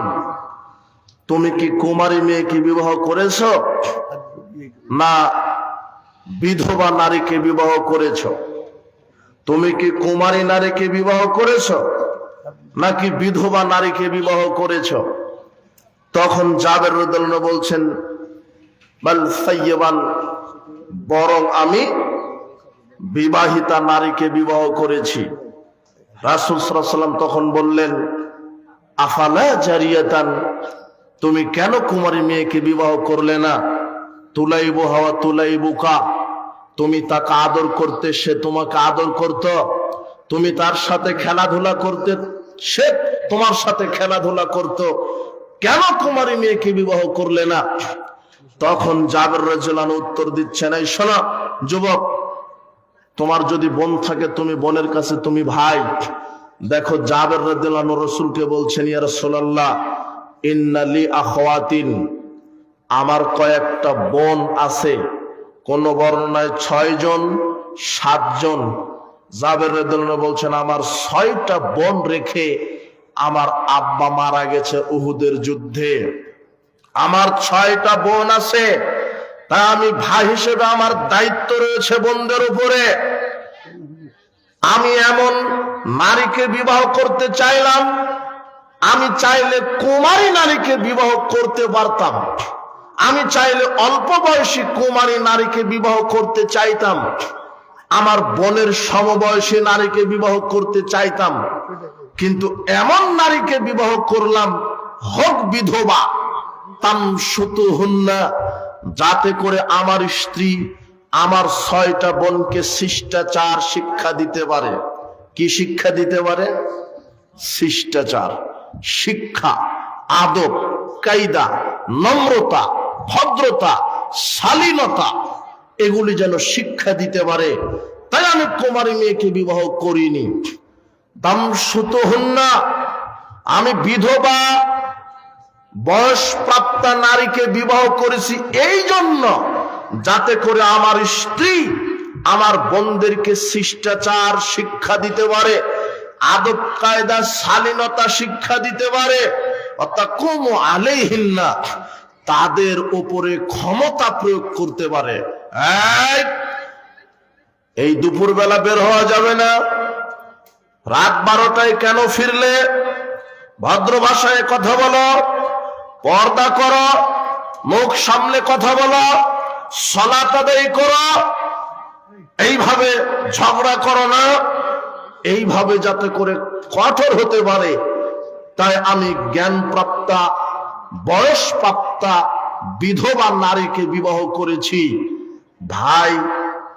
তুমি কি কুমারী মেয়েকে বিবাহ করেছো না বিধবা নারীকে বিবাহ করেছো? তুমি কি কুমারী নারীকে বিবাহ করেছো নাকি বিধবা নারীকে বিবাহ করেছো? তখন জাবের রাদিয়াল্লাহু আনহু বলছেন, বাল সাইয়্যিবান, বরং আমি বিবাহিতা নারীকে বিবাহ করেছি। রাসূল সাল্লাল্লাহু আলাইহি ওয়াসাল্লাম তখন বললেন, আফালা জারিয়াতান, তুমি কেন কুমারী মেয়েকে বিবাহ করলে না? তুলাইবুহা ওয়া তুলাইবুকা, তুমি তাকে আদর করতে, সে তোমাকে আদর করত। তুমি তার সাথে খেলাধুলা করতে, সে তোমার সাথে খেলাধুলা করত। কেন কুমারী মেয়েকে বিবাহ করলে না? তখন জাবের রাদিয়াল্লাহু আনহু উত্তর দিচ্ছেন, এই শোনো যুবক, তোমার যদি বোন থাকে তুমি বোনের কাছে তুমি ভাই। দেখো জাবের রাদিয়াল্লাহু আনহু রাসূলকে বলছেন, ইয়া রাসূলুল্লাহ, ইন্নালি আখওয়াতিন, আমার কয়েকটা বোন আছে। কোন বর্ণনায় 6 জন, 7 জন। জাবের রাদিয়াল্লাহু আনহু বলছেন, আমার 6টা বোন রেখে আমার আব্বা মারা গেছে উহুদের যুদ্ধে। আমার 6টা বোন আছে, তাই আমি ভাই হিসেবে আমার দায়িত্ব রয়েছে বোনদের উপরে। আমি এমন নারীকে বিবাহ করতে চাইলাম, আমি চাইলে কুমারী নারীকে বিবাহ করতে পারতাম, আমি চাইলে অল্প বয়সী কুমারী নারীকে বিবাহ করতে চাইতাম, আমার বোনের সমবয়সী নারীকে বিবাহ করতে চাইতাম, কিন্তু এমন নারীকে বিবাহ করলাম হোক বিধবা, তামসুতুহুন্না, যাতে করে আমার স্ত্রী আমার 6টা বোনকে শিষ্টাচার শিক্ষা দিতে পারে। কি শিক্ষা দিতে পারে? শিষ্টাচার শিক্ষা, আদব কায়দা, নম্রতা, ভদ্রতা, শালীনতা, এগুলি যেন শিক্ষা দিতে পারে। তাই আমি কুমারী মেয়েকে বিবাহ করিনি। তামসুতুহুন্না, আমি বিধবা বয়সপ্রাপ্তা নারীকে বিবাহ করেছি এই জন্য যাতে করে আমার স্ত্রী আমার বোনদেরকে শিষ্টাচার শিক্ষা দিতে পারে, আদব কায়দা শালীনতা শিক্ষা দিতে পারে। অতাকুমু আলাইহিন্না, তাদের উপরে ক্ষমতা প্রয়োগ করতে পারে। এই দুপুরবেলা বের হওয়া যাবে না, রাত 12টায় কেন ফিরলে? ভদ্র ভাষায় কথা বলো, পর্দা করো, মুখ সামলে কথা বলো, সালাত আদায় করো। এইভাবে ঝগড়া করো না, এইভাবে যাতে করে কঠোর হতে পারে। তাই আমি জ্ঞান প্রাপ্তা, বয়স প্রাপ্তা বিধবা নারীকে বিবাহ করেছি। ভাই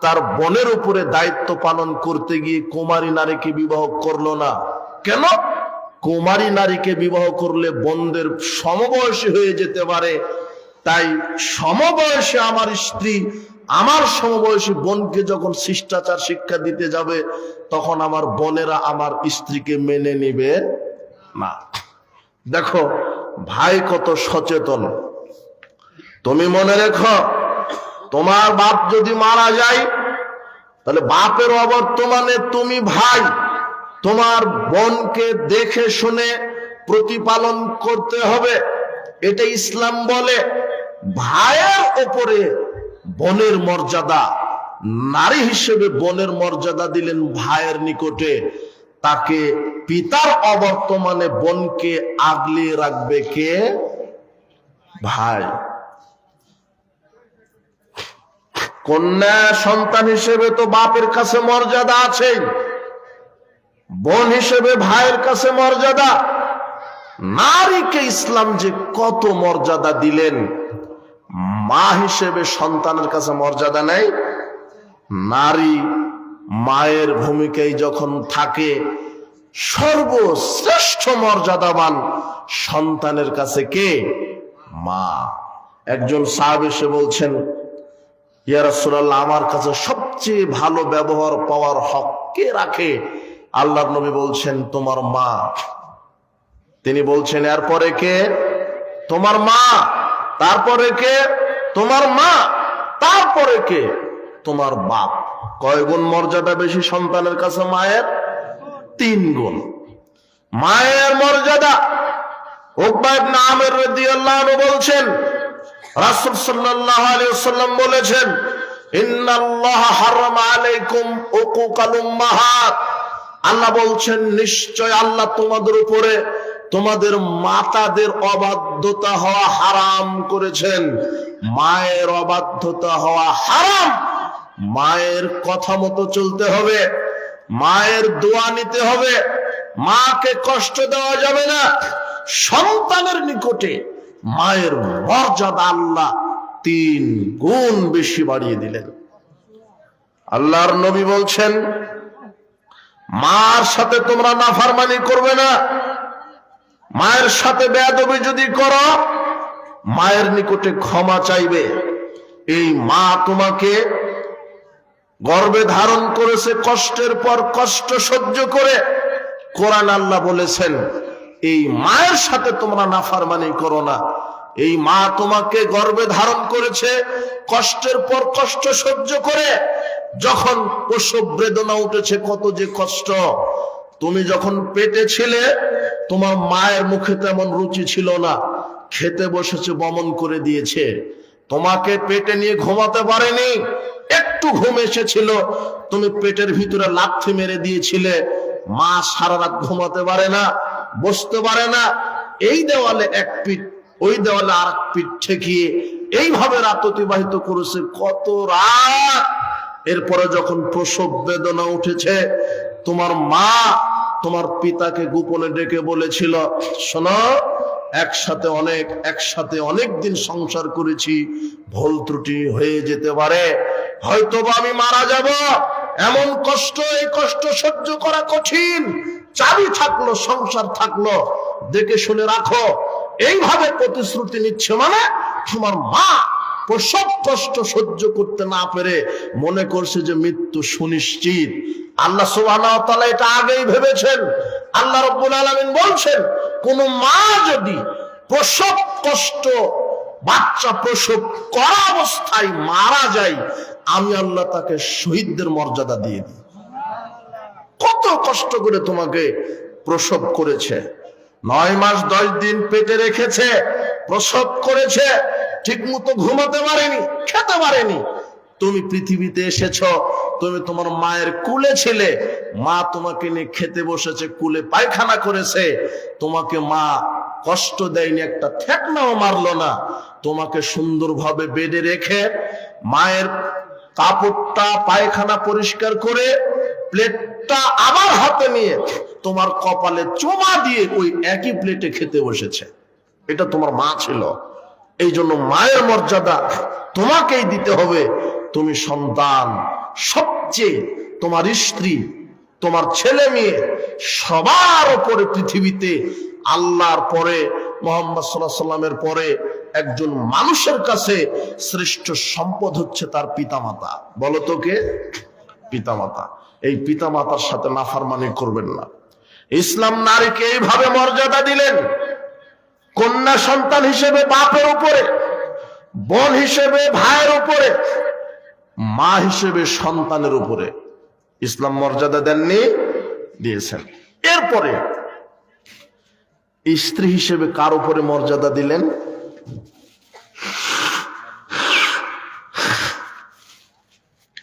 তার বোনের উপরে দায়িত্ব পালন করতে গিয়ে কুমারী নারীকে বিবাহ করলো না কেন? কুমারী নারীকে বিবাহ করলে বোনদের সমবয়সী হয়ে যেতে পারে। তাই সমবয়সী আমার স্ত্রী আমার সমবয়সী বোনকে যখন শিষ্টাচার শিক্ষা দিতে যাবে, তখন আমার বোনেরা আমার স্ত্রীকে মেনে নিবে না। দেখো ভাই কত সচেতন। তুমি মনে রেখো, তোমার বাপ যদি মারা যায়, তাহলে বাপের অবর্তমানে তুমি ভাই তোমার বোনকে দেখে শুনে প্রতিপালন করতে হবে। এটা ইসলাম বলে। ভাইয়ের উপরে বোনের মর্যাদা, নারী হিসেবে বোনের মর্যাদা দিলেন ভাইয়ের নিকটে। তাকে পিতার অবর্তমানে বোনকে আগলে রাখবে কে? ভাই। কন্যা সন্তান হিসেবে তো বাপের কাছে মর্যাদা আছে, বোন হিসেবে ভাইয়ের কাছে মর্যাদা। নারীকে ইসলাম যে কত মর্যাদা দিলেন, মা হিসেবে সন্তানের কাছে মর্যাদা নেই। নারী মায়ের ভূমিকায় যখন থাকে, সর্বশ্রেষ্ঠ মর্যাদাবান সন্তানের কাছে কে? মা। একজন সাহাবী এসে বলছেন, ইয়া রাসূলুল্লাহ, আমার কাছে সবচেয়ে ভালো ব্যবহার পাওয়ার হক কে রাখে? আল্লাহর নবী বলছেন, তোমার মা। তিনি বলছেন, এরপরে কে? তোমার মা। তারপরে কে? তোমার মা। তারপরে কে? তোমার বাপ। কয় গুণ মর্যাদা বেশি সন্তানের কাছে মায়ের? 3 গুণ। মায়ের মর্যাদা। উকবা ইবনে আমির রাদিয়াল্লাহু আনহু বলছেন, রাসূল সাল্লাল্লাহু আলাইহি ওয়াসাল্লাম বলেছেন, ইন্নাল্লাহা হারামা আলাইকুম উকুকাল উম্মাহাত। আল্লাহ বলছেন, নিশ্চয় আল্লাহ তোমাদের উপরে তোমাদের মাতাদের অবাধ্যতা হওয়া হারাম করেছেন। মায়ের অবাধ্যতা হওয়া হারাম। মায়ের কথা মতো চলতে হবে, মায়ের দোয়া নিতে হবে, মাকে কষ্ট দেওয়া যাবে না। সন্তানের নিকটে মায়ের মর্যাদা আল্লাহ 3 গুণ বেশি বাড়িয়ে দিলেন। আল্লাহর নবী বলছেন, মার সাথে তোমরা নাফরমানি করবে না। মায়ের সাথে বেয়াদবি যদি করো, মায়ের নিকটে ক্ষমা চাইবে। এই মা তোমাকে গর্ভে ধারণ করেছে, কষ্টের পর কষ্ট সহ্য করে। কোরআন আল্লাহ বলেছেন, এই মায়ের সাথে তোমরা নাফরমানি করো না। এই মা তোমাকে গর্ভে ধারণ করেছে, কষ্টের পর কষ্ট সহ্য করে। যখন প্রসব বেদনা উঠেছে, কত যে কষ্ট। তুমি যখন পেটে ছিলে, তোমার মায়ের মুখে তেমন রুচি ছিল না, খেতে বসেছে বমন করে দিয়েছে। তোমাকে পেটে নিয়ে ঘুমাতে পারেনি, একটু ঘুম এসেছিল, তুমি পেটের ভিতরে লাথি মেরে দিয়েছিলে। মা সারা রাত ঘুমাতে পারে না, বসতে পারে না। এই দেওয়ালে এক পিঠ, ওই দেওয়ালে আর এক পিঠ ঠেকিয়ে এইভাবে রাত অতিবাহিত করেছে, কত রাত। এরপরে যখন প্রসব বেদনা উঠেছে, তোমার মা তোমার পিতাকে গোপনে ডেকে বলেছিল, শোনো, একসাথে অনেক দিন সংসার করেছি, ভুল ত্রুটি হয়ে যেতে পারে, হয়তোবা আমি মারা যাব। এমন কষ্ট, এই কষ্ট সহ্য করা কঠিন। চাবি থাকলো, সংসার থাকলো, দেখে শুনে রাখো। এইভাবে প্রতিশ্রুতি নিচ্ছে, মানে তোমার মা প্রসব কষ্ট সহ্য করতে না পেরে মনে করছে যে মৃত্যু সুনিশ্চিত। আল্লাহ সুবহানাহু ওয়া তাআলা এটা আগেই ভেবেছেন। আল্লাহ রাব্বুল আলামিন বলছেন, কোন মা যদি প্রসব কষ্ট, বাচ্চা প্রসব করা অবস্থায় মারা যায়, আমি আল্লাহ তাকে শহীদদের মর্যাদা দিয়ে দিই। কত কষ্ট করে তোমাকে প্রসব করেছে, 9 মাস 10 দিন পেটে রেখেছে, প্রসব করেছে, ঠিক মতো ঘুমাতে পারেনি, খেতে পারেনি। তুমি পৃথিবীতে এসেছো, তুমি তোমার মায়ের কুলে ছিলে, মা তোমাকে নিয়ে খেতে বসেছে, কুলে পায়খানা করেছে, তোমাকে মা কষ্ট দেয়নি, একটা ঠেকনাও মারলো না, তোমাকে সুন্দরভাবে বেডে রেখে মায়ের কাপড়টা পায়খানা পরিষ্কার করে প্লেটটা আবার হাতে নিয়ে তোমার কপালে চুমা দিয়ে ওই একই প্লেটে খেতে বসেছে। এটা তোমার মা ছিল। এই জন্য মায়ের মর্যাদা তোমাকেই দিতে হবে। তুমি সন্তান, সবচেয়ে তোমার স্ত্রী, তোমার ছেলে মেয়ে, সবার উপরে পৃথিবীতে আল্লাহর পরে, মুহাম্মদ সাল্লাল্লাহু আলাইহি সাল্লামের পরে একজন মানুষের কাছে শ্রেষ্ঠ সম্পদ হচ্ছে তার পিতামাতা। বলো তো কে? পিতামাতা। এই পিতামাতার সাথে নাফরমানি করবেন না। ইসলাম নারীকে এইভাবে মর্যাদা দিলেন, কন্যা সন্তান হিসেবে বাপের উপরে, বোন হিসেবে ভাইয়ের উপরে, মা হিসেবে সন্তানের উপরে ইসলাম মর্যাদা দেননি? দিয়েছেন। এরপরে স্ত্রী হিসেবে কার উপরে মর্যাদা দিলেন?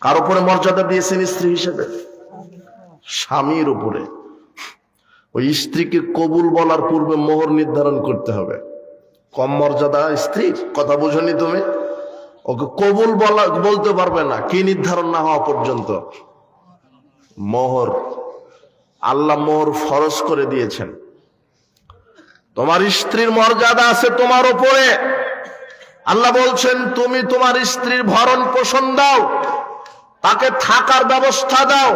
কার উপরে মর্যাদা দিয়েছেন স্ত্রী হিসেবে? স্বামীর উপরে। ওই স্ত্রীকে কবুল বলার পূর্বে মোহর নির্ধারণ করতে হবে। কম মর্যাদা স্ত্রীর কথা বুঝনি তুমি? ওকে কবুল বলতে পারবে না কি নির্ধারণ না হওয়া পর্যন্ত? মোহর। আল্লাহ মোহর ফরজ করে দিয়েছেন। তোমার স্ত্রীর মর্যাদা আছে তোমার উপরে। আল্লাহ বলছেন তুমি তোমার স্ত্রীর ভরণ পোষণ দাও, তাকে থাকার ব্যবস্থা দাও,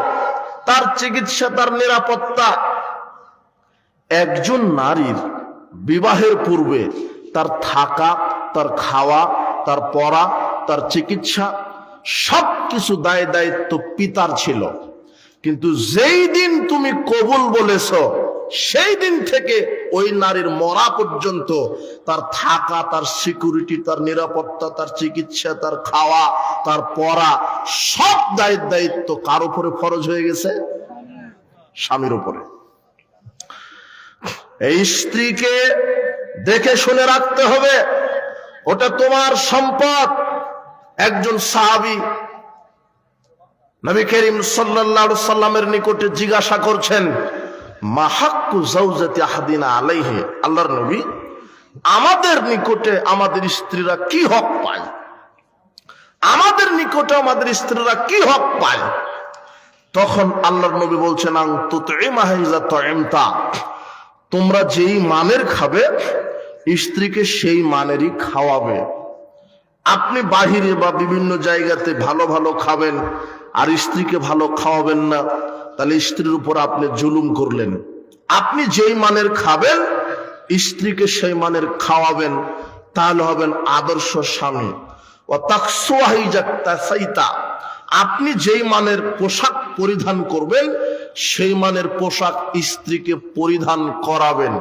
তার চিকিৎসা, তার নিরাপত্তা। একজন নারীর বিবাহের পূর্বে তার থাকা, তার খাওয়া, তার পড়া, তার চিকিৎসা সবকিছু দায় দায়িত্ব পিতার ছিল। কিন্তু যেই দিন তুমি কবুল বলেছ, সেই দিন থেকে ওই নারীর মরা পর্যন্ত তার থাকা, তার সিকিউরিটি, তার নিরাপত্তা, তার চিকিৎসা, তার খাওয়া, তার পড়া সব দায়িত্ব কার উপরে ফরজ হয়ে গেছে? স্বামীর উপরে। এই স্ত্রীকে দেখে শুনে রাখতে হবে, ওটা তোমার সম্পদ। একজন সাহাবী নবী করিম সাল্লাল্লাহু আলাইহি সাল্লামের নিকটে জিজ্ঞাসা করছেন, মা হাক্কু যাওজাতি আহাদিনা আলাইহি, আল্লাহর নবী, আমাদের নিকটে আমাদের স্ত্রীরা কি হক পায়? আমাদের নিকটে আমাদের স্ত্রীরা কি হক পায়? তখন আল্লাহর নবী বলছেন, আন তুতইমাহা ইযা তুইমতা, তোমরা যেই মানের খাবে স্ত্রীকে সেই মানেরই খাওয়াবে। আপনি বাহিরে বা বিভিন্ন জায়গাতে ভালো ভালো খাবেন আর স্ত্রীকে ভালো খাওয়াবেন না, তাহলে স্ত্রীর উপর আপনি জুলুম করলেন। আপনি যেই মানের খাবেন স্ত্রীকে সেই মানের খাওয়াবেন, তাহলে হবেন আদর্শ স্বামী। ও তাকসুয়াহি জাক্তাসাইতা, আপনি যেই মানের পোশাক পরিধান করবেন সেই মানের পোশাক স্ত্রীকে পরিধান করাবেন।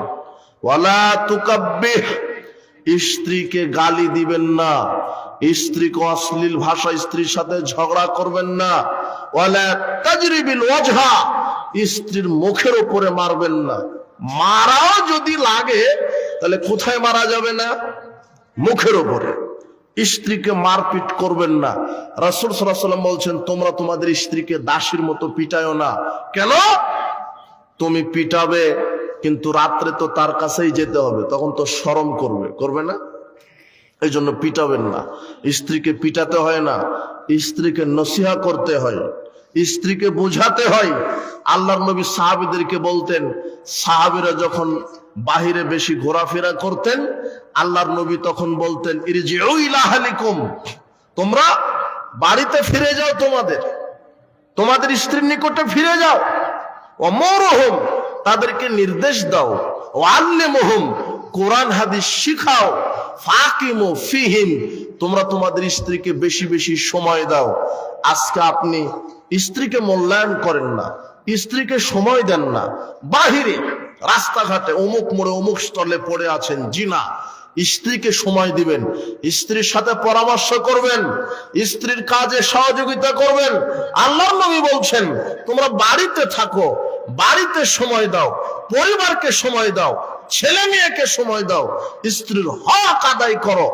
ওয়ালা তুকাব্বিহ, স্ত্রীকে গালি দিবেন না, স্ত্রীকে অশ্লীল ভাষা, স্ত্রীর সাথে ঝগড়া করবেন না। ওয়ালা তাজরিবিল ওয়াজহা, স্ত্রীর মুখের উপরে মারবেন না। মারাও যদি লাগে তাহলে কোথায় মারা যাবে না? মুখের উপরে। স্ত্রীকে মারপিট করবেন না। রাসূল সাল্লাল্লাহু আলাইহি ওয়াসাল্লাম বলছেন, তোমরা তোমাদের স্ত্রীকে দাসীর মতো পিটায়ও না। কেন? তুমি পিটাবে কিন্তু রাত্রে তো তার কাছেই যেতে হবে, তখন তো শরম করবে না? এই জন্য পিটাবেন না। স্ত্রীকে পিটাতে হয় না, স্ত্রীকে নসিহা করতে হয়, স্ত্রীকে বুঝাতে হয়। আল্লাহর নবী সাহাবীদেরকে বলতেন, সাহাবীরা যখন বাহিরে বেশি ঘোরাফেরা করতেন, আল্লাহর নবী তখন বলতেন, ইরজিউ ইলা আহলিকুম, তোমরা বাড়িতে ফিরে যাও, তোমাদের স্ত্রীর নিকটে ফিরে যাও। ওয়ামুরহুম, তাদেরকে নির্দেশ দাও। ওয়াল্লিমুহুম, কোরআন হাদিস শিখাও। ফাকিমু ফিহিম, তোমরা তোমাদের স্ত্রীকে বেশি বেশি সময় দাও। আজকে আপনি স্ত্রীকে মূল্যায়ন করেন না, স্ত্রীকে সময় দেন না। বাহিরে রাস্তাঘাটে অমুক মোড়ে অমুক স্থলে পড়ে আছেন, জিনা, স্ত্রীকে সময় দিবেন, স্ত্রীর সাথে পরামর্শ করবেন, স্ত্রীর কাজে সহযোগিতা করবেন। আল্লাহর নবী বলছেন, তোমরা বাড়িতে থাকো, বাড়িতে সময় দাও, পরিবারকে সময় দাও, ছেলে মেয়েকে সময় দাও, স্ত্রীর হক আদায় করো,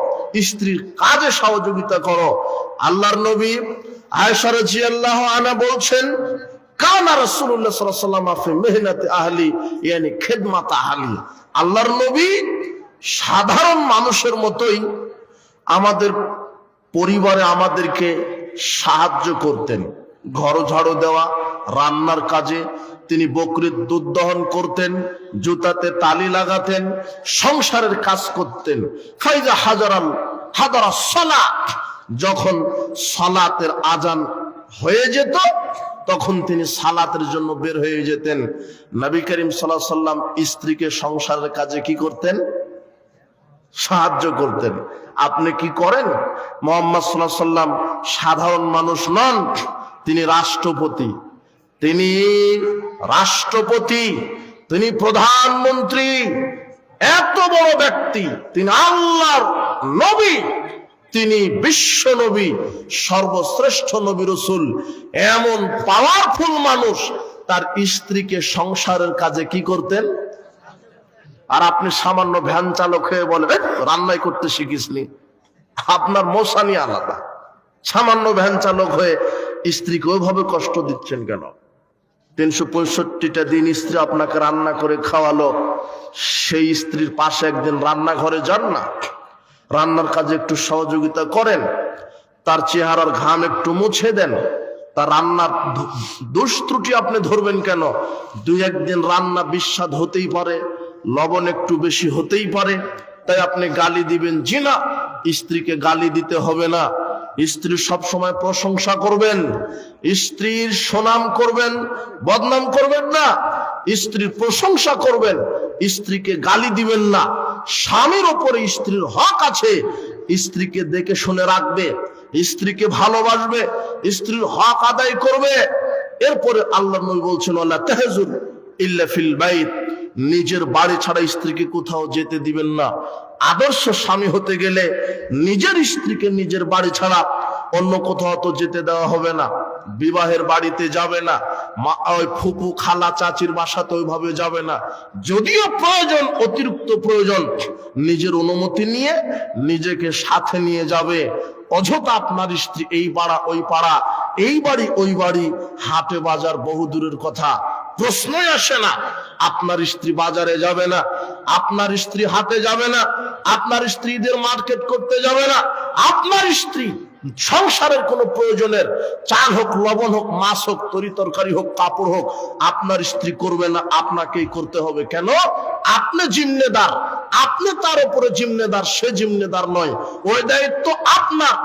স্ত্রীর কাজে সহযোগিতা করো। আল্লাহর নবী আয়েশা রাদিয়াল্লাহু আনহা বলছেন, কানা রাসূলুল্লাহ সাল্লাল্লাহু আলাইহি ওয়াসাল্লাম ফি মেহনাতি আহলি ইয়ানি খিদমাত আহলি। আল্লাহর নবী সাধারণ মানুষের মতোই আমাদের পরিবারে আমাদেরকে সাহায্য করতেন। ঘর ঝাড়ু দেওয়া, রান্নার কাজে তিনি বকরির দুধ দহন করতেন, জুতাতে তালি লাগাতেন, সংসারের কাজ করতেন। ফাইজা হাদারা সালাত, যখন সালাতের আজান হয়ে যেত তখন তিনি সালাতের জন্য বের হয়ে যেতেন। নবী করিম সাল্লাল্লাহু আলাইহি ওয়াসাল্লাম স্ত্রীকে সংসারের কাজে কি করতেন? সাহায্য করতেন। আপনি কি করেন? মুহাম্মদ সাল্লাল্লাহু আলাইহি ওয়াসাল্লাম সাধারণ মানুষ নন, তিনি রাষ্ট্রপতি, তিনি প্রধানমন্ত্রী, এত বড় ব্যক্তি, তিনি আল্লাহর নবী, তিনি বিশ্ব নবী, সর্বশ্রেষ্ঠ নবী রাসূল, এমন পাওয়ারফুল মানুষ, তার স্ত্রীকে সংসারের কাজে কি করতেন? আর আপনি সামান্য ভ্যান চালক হয়ে বলেন রান্নাই করতে শিখিসনি। আপনার মশানি আলাদা। সামান্য ভ্যান চালক হয়ে স্ত্রীকে ওইভাবে কষ্ট দিচ্ছেন কেন? 365টা দিন স্ত্রী আপনাকে রান্না করে খাওয়ালো, সেই স্ত্রীর পাশে একদিন রান্নাঘরে যান না, রান্নার কাজে একটু সহযোগিতা করেন, তার চেহারার ঘাম একটু মুছে দেন। তার রান্নার দোষ ত্রুটি আপনি ধরবেন কেন? দুই একদিন রান্না বিস্বাদ হতেই পারে, লবণ একটু বেশি হতেই পারে, তাই আপনি গালি দিবেন? জি না, স্ত্রীকে গালি দিতে হবে না। স্ত্রীর সবসময় প্রশংসা করবেন, স্ত্রীর সুনাম করবেন, বদনাম করবেন না, স্ত্রীর প্রশংসা করবেন, স্ত্রীকে গালি দিবেন না। স্বামীর ওপরে স্ত্রীর হক আছে, স্ত্রীকে দেখে শুনে রাখবে, স্ত্রীকে ভালোবাসবে, স্ত্রীর হক আদায় করবে। এরপরে আল্লাহর নবী বলছেন, ওয়ালা তাহজুর ইল্লা ফিল বাইত, নিজের বাড়ি ছাড়া স্ত্রীকে কোথাও যেতে দিবেন না। আদর্শ স্বামী হতে গেলে নিজের স্ত্রীকে নিজের বাড়ি ছাড়া অন্য কোথাও তো যেতে দেওয়া হবে না। বিবাহের বাড়িতে যাবে না, ওই ফুপু খালা চাচির বাসাতে ওইভাবে যাবে না। যদিও প্রয়োজন, অতিরিক্ত প্রয়োজন, নিজের অনুমতি নিয়ে নিজেকে সাথে নিয়ে যাবে। অযথা আপনার স্ত্রী এই পাড়া ওই পাড়া, এই বাড়ি ওই বাড়ি, হাটে বাজার বহু দূরের কথা, প্রশ্নই আসে না। আপনার স্ত্রী বাজারে যাবে না, আপনার স্ত্রী হাটে যাবে না, আপনার স্ত্রীদের মার্কেট করতে যাবে না, আপনার স্ত্রী সংসারের কোনো প্রয়োজনের চাল হোক, লবণ হোক, মাছ হোক, তরি তরকারি হোক, কাপড় হোক, আপনার স্ত্রী করবে না, আপনাকেই করতে হবে। কেন? আপনি জিম্মেদার, আপনি তার উপরে জিম্মেদার, সে জিম্মেদার নয়। ওই দায়িত্ব আপনার,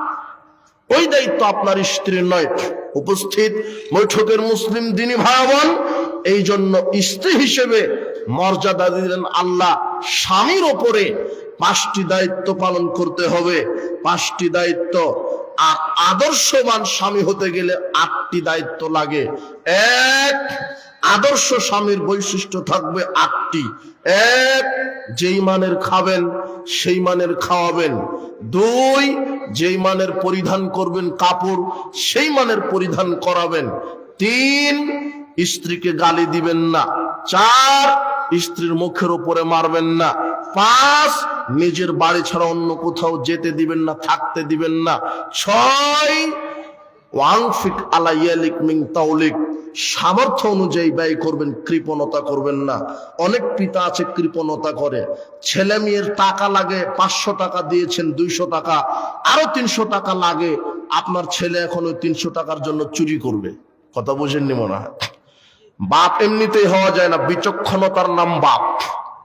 ওই দায়িত্ব আপনার স্ত্রীর নয়। উপস্থিত বৈঠকের মুসলিম দিনী ভাই বোন, এই জন্য স্ত্রী হিসেবে মর্যাদা দিলেন আল্লাহ। স্বামীর ওপরে 5টি দায়িত্ব পালন করতে হবে, 5টি দায়িত্ব। আর আদর্শবান স্বামী হতে গেলে 8টি দায়িত্ব লাগে। এক, আদর্শ স্বামীর বৈশিষ্ট্য থাকবে 8টি। এক, যেই মানের খাবেন সেই মানের খাওয়াবেন। 2, যেই মানের পরিধান করবেন কাপড় সেই মানের পরিধান করাবেন। 3, স্ত্রীকে গালি দিবেন না। 4, স্ত্রীর মুখের উপরে মারবেন না। 5, নিজের বাড়ি ছাড়া অন্য কোথাও যেতে দিবেন না, থাকতে দিবেন না। 6, ওয়ানফিক আলা ইয়ালিক মিন তাওলিক, সামর্থ্য অনুযায়ী ব্যয় করবেন, কৃপণতা করবেন না। অনেক পিতা আছে কৃপণতা করে, ছেলে মেয়ের টাকা লাগে, 500 টাকা দিয়েছেন, 200 টাকা, আরো 300 টাকা লাগে, আপনার ছেলে এখন ওই 300 টাকার জন্য চুরি করবে। কথা বুঝেননি মনে হয়? বাপ এমনিতেই হওয়া যায় না, বিচক্ষণতার নাম বাপ।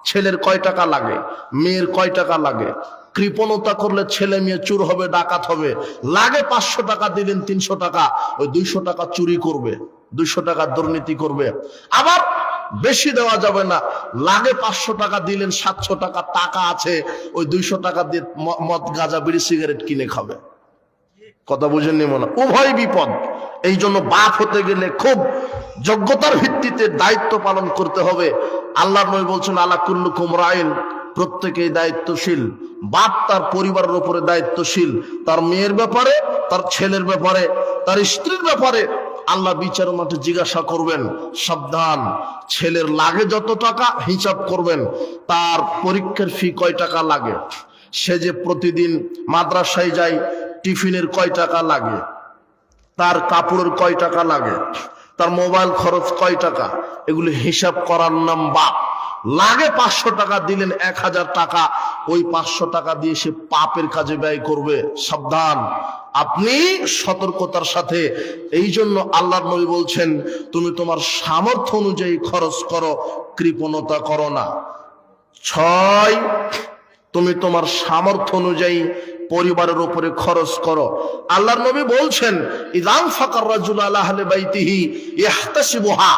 ছেলের কয় টাকা লাগে, মেয়ের কয় টাকা লাগে। কৃপণতা করলে ছেলে মেয়ে চুর হবে, ডাকাত হবে। লাগে 500 টাকা দিলেন, 300 টাকা, ওই 200 টাকা চুরি করবে, 200 টাকা দুর্নীতি করবে। আবার বেশি দেওয়া যাবে না, লাগে 500 টাকা দিলেন, 700 টাকা টাকা আছে, ওই 200 টাকা দিয়ে মদ, গাঁজা, বিড়ি, সিগারেট কিনে খাবে। কথা বুঝেননি মনে? উভয় বিপদ। এই জন্য বাপ হতে গেলে খুব যোগ্যতার ভিত্তিতে দায়িত্ব পালন করতে হবে। আল্লাহর নবী বলছেন, আলা কুল্লুকুম রাইন, প্রত্যেকেই দায়িত্বশীল। বাপ তার পরিবারের উপরে দায়িত্বশীল, তার মেয়ের ব্যাপারে, তার ছেলের ব্যাপারে, তার স্ত্রীর ব্যাপারে আল্লাহ বিচার মাঠে জিজ্ঞাসা করবেন। সাবধান, ছেলের লাগে যত টাকা হিসাব করবেন, তার পরীক্ষার ফি কয় টাকা লাগে। সে যে প্রতিদিন মাদ্রাসায় যায়, টিফিনের কয় টাকা লাগে, তার কাপড়ের কয় টাকা লাগে, তার মোবাইল খরচ কয় টাকা, এগুলো হিসাব করার নাম বাপ। লাগে 500 টাকা দিলেন, 1000 টাকা, ওই 500 টাকা দিয়ে সে পাপের কাজে ব্যয় করবে। সাবধান, আপনি সতর্কতার সাথে। এই জন্য আল্লাহর নবী বলছেন, তুমি তোমার সামর্থ্য অনুযায়ী খরচ করো, কৃপণতা করো না। 6, তুমি তোমার সামর্থ্য অনুযায়ী পরিবারের উপরে খরচ করো। আল্লাহর নবী বলছেন, ইযাম ফাকার রাজুল আলা আহলি বাইতিহি ইহতাসিবুহা,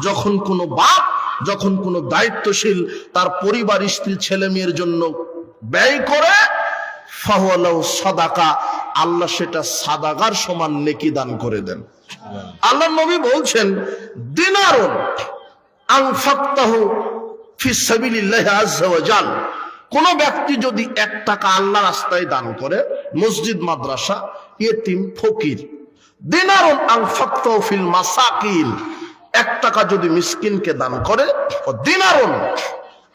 যখন কোনো বাপ, যখন কোনো দায়িত্বশীল তার পরিবার, স্ত্রী, ছেলে মেয়ের জন্য ব্যয় করে, ফাহুয়া লাহু সাদাকা, আল্লাহ সেটা সাদাকার সমান নেকি দান করে দেন। আল্লাহর নবী বলছেন, দিনারুন আনফাকতাহু ফি সাবিলিল্লাহি আযজা ওয়া জাল, কোন ব্যক্তি যদি 1 টাকা আল্লাহ রাস্তায় দান করে, মসজিদ, মাদ্রাসা, ইয়েতিম, ফকির, দিনারুন আনফাকতাহু ফিল মাসাকিন, 1 টাকা যদি মিসকিনকে দান করে, ও দিনারুন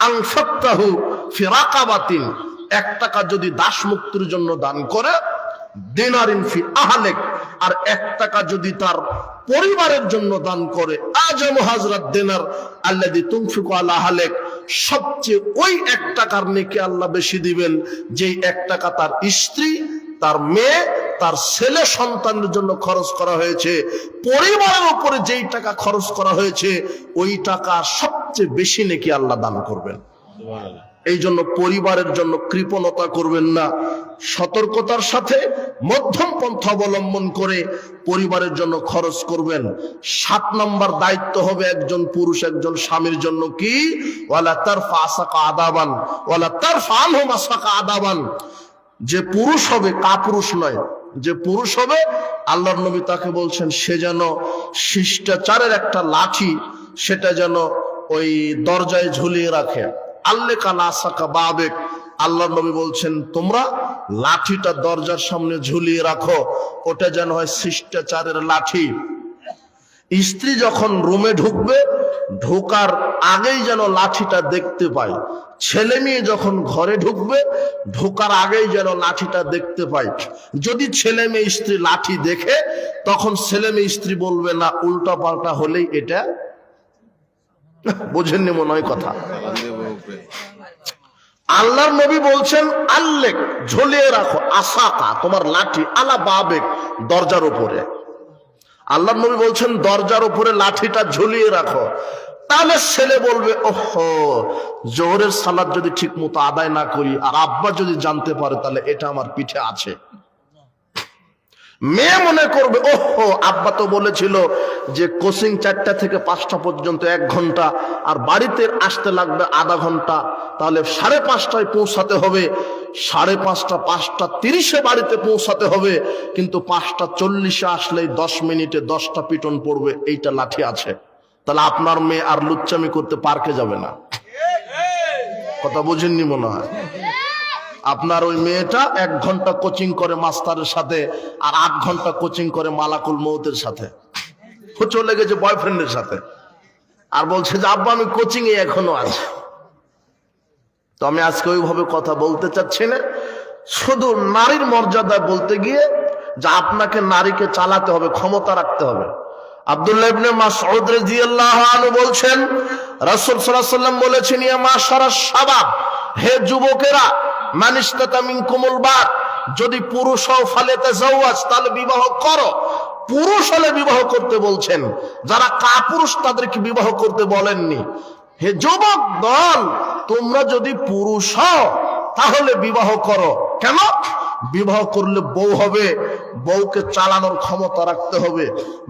আনফাকতাহু ফি রাকাবাতিন, 1 টাকা যদি দাস মুক্তির জন্য দান করে, দিনারিন ফি আহলিক, আর 1 টাকা যদি তার পরিবারের জন্য দান করে, আজামু হাজরাত দিনার আল্লাযী তুনফিকু আলা আহলিক, সবচেয়ে ওই 1 টাকার নেকি আল্লাহ বেশি দিবেন, যেই 1 টাকা তার স্ত্রী, তার মেয়ে, তার ছেলে সন্তানের জন্য খরচ করা হয়েছে। পরিবারের উপরে যেই টাকা খরচ করা হয়েছে, ওই টাকা সবচেয়ে বেশি নেকি আল্লাহ দান করবেন। এই জন্য পরিবারের জন্য কৃপণতা করবেন না, সতর্কতার সাথে মধ্যম পন্থা অবলম্বন করে পরিবারের জন্য খরচ করবেন। 7 নম্বর দায়িত্ব হবে একজন পুরুষ, একজন স্বামীর জন্য কি, ওয়ালা তারফা আসাকা আদাবান ওয়ালা তারফা আনহুম আসাকা আদাবান, যে পুরুষ হবে, কাপুরুষ নয়, যে পুরুষ হবে, আল্লাহর নবী তাকে বলছেন, সে যেন শিষ্টাচারের একটা লাঠি, সেটা যেন ওই দরজায় ঝুলিয়ে রাখে। আল্লে কানা আসাকা বাবেক, আল্লাহর নবী বলছেন, তোমরা লাঠিটা দরজার সামনে ঝুলিয়ে রাখো, ওটা যেন হয় শিষ্টাচারের লাঠি। স্ত্রী যখন রুমে ঢুকবে, ঢোকার আগেই যেন লাঠিটা দেখতে পায়। ছেলে মেয়ে যখন ঘরে ঢুকবে, ঢোকার আগেই যেন লাঠিটা দেখতে পায়। যদি ছেলে মেয়ে স্ত্রী লাঠি দেখে, তখন ছেলে মেয়ে স্ত্রী বলবে না, উল্টা পাল্টা হলেই এটা, বোঝেননি মনে হয় কথা। আল্লাহর নবী বলছেন, আল্লেক, ঝুলিয়ে রাখো, আসাকা, তোমার লাঠি, আলা বাবেক, দরজার উপরে। আল্লাহর নবী বলছেন, দরজার উপরে লাঠিটা ঝুলিয়ে রাখো। তাহলে ছেলে বলবে, ওহো, জোহরের সালাত যদি ঠিক মতো আদায় না করি, আর আব্বা যদি জানতে পারে, তাহলে এটা আমার পিঠে আছে। মেয়ে মনে করবে, ওহো, আব্বা তো বলেছিল যে কোচিং 4টা থেকে 5টা পর্যন্ত 1 ঘন্টা, আর বাড়িতে আসতে লাগবে আধা ঘন্টা, তাহলে 5:30টায় পৌঁছাতে হবে, 5:30, 5:30 বাড়িতে পৌঁছাতে হবে, কিন্তু 5:40 আসলেই 10 মিনিটে 10টা পিটন পড়বে, এইটা লাঠি আছে। তাহলে আপনার মেয়ে আর লুচ্চামি করতে পার্কে যাবে না। কথা বুঝেননি মনে হয়। আপনার ওই মেয়েটা 1 ঘন্টা কোচিং করে মাস্টারের সাথে, আর 8 ঘন্টা কোচিং করে মালাকুল মৌতের সাথে, চলে গেছে বয়ফ্রেন্ডের সাথে, আর বলছে যে আব্বা আমি কোচিং এ এখনো আছি। তো আমি আজকে ওইভাবে কথা বলতে চাচ্ছি না, শুধু নারীর মর্যাদা বলতে গিয়ে যে আপনাকে নারীকে চালাতে হবে, ক্ষমতা রাখতে হবে। আব্দুল্লাহ ইবনে মাসউদ রাদিয়াল্লাহু আনহু বলছেন, রাসূল সাল্লাল্লাহু আলাইহি ওয়াসাল্লাম বলেছেন, ইয়া মাশারাশ শাবাব, হে যুবকেরা, মান ইসতাতা মিনকুমুল বাত, যদি পুরুষ হও ফালিতাজাওয়াজ, তাহলে বিবাহ করো। পুরুষ হলে বিবাহ করতে বলছেন, যারা কাপুরুষ তাদেরকে বিবাহ করতে বলেননি। হে যুবক দল, তোমরা যদি পুরুষ হও তাহলে বিবাহ করো। কেন? বিবাহ করলে বউ হবে, বউকে চালানোর ক্ষমতা রাখতে হবে।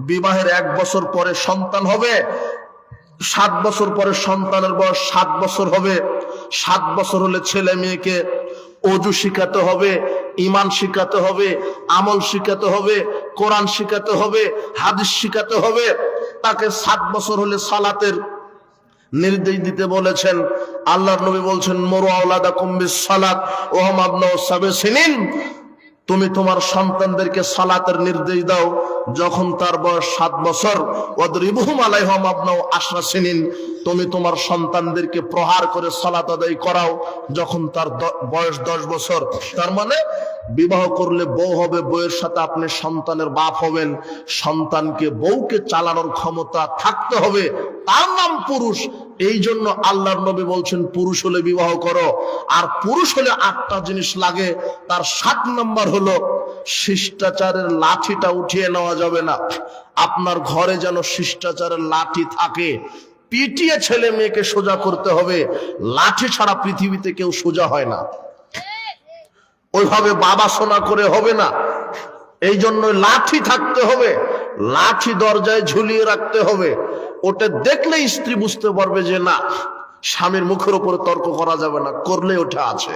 বিবাহের 1 বছর পরে সন্তান হবে, 7 বছর পরে সন্তানের বয়স 7 বছর হবে। 7 বছর হলে ছেলে মেয়েকে ওযু শিখাতে হবে, ঈমান শিখাতে হবে, আমল শিখাতে হবে, কোরআন শিখাতে হবে, হাদিস শিখাতে হবে। তাকে 7 বছর হলে সালাতের নির্দেশ দিতে বলেছেন। আল্লাহর নবী বলছেন, মুরু আওলাদাকুম বিস সালাত ওয়া হুম আবনাউ 7 সিনিন, তুমি তোমার সন্তানদেরকে সালাতের নির্দেশ দাও যখন তার বয়স 7 বছর। ওয়াদরিবুহুম আলাইহা মাবনাউ 10 সিনিন, তুমি তোমার সন্তানদেরকে প্রহার করে সালাত আদায় করাও যখন তার বয়স 10 বছর। তার মানে বিবাহ করলে বউ হবে, বউয়ের সাথে আপনি সন্তানের বাপ হবেন। সন্তানকে বউকে চালানোর ক্ষমতা থাকতে হবে, তার নাম পুরুষ। এই জন্য আল্লাহর নবী বলছেন পুরুষ হলে বিবাহ করো। আর পুরুষ হলে 8টা জিনিস লাগে। তার 7 নম্বর হলো শিষ্টাচারের লাঠিটা উঠিয়ে নেওয়া যাবে না। আপনার ঘরে যেন শিষ্টাচারের লাঠি থাকে। পিটিয়ে ছেলে মেয়েকে সোজা করতে হবে। লাঠি ছাড়া পৃথিবীতে কেউ সোজা হয় না। ওইভাবে বাবা সোনা করে হবে না। এই জন্য লাঠি থাকতে হবে, লাঠি দরজায় ঝুলিয়ে রাখতে হবে। ওটা দেখলে স্ত্রী বুঝতে পারবে যে না, স্বামীর মুখের উপরে তর্ক করা যাবে না, করলে ওটা আছে,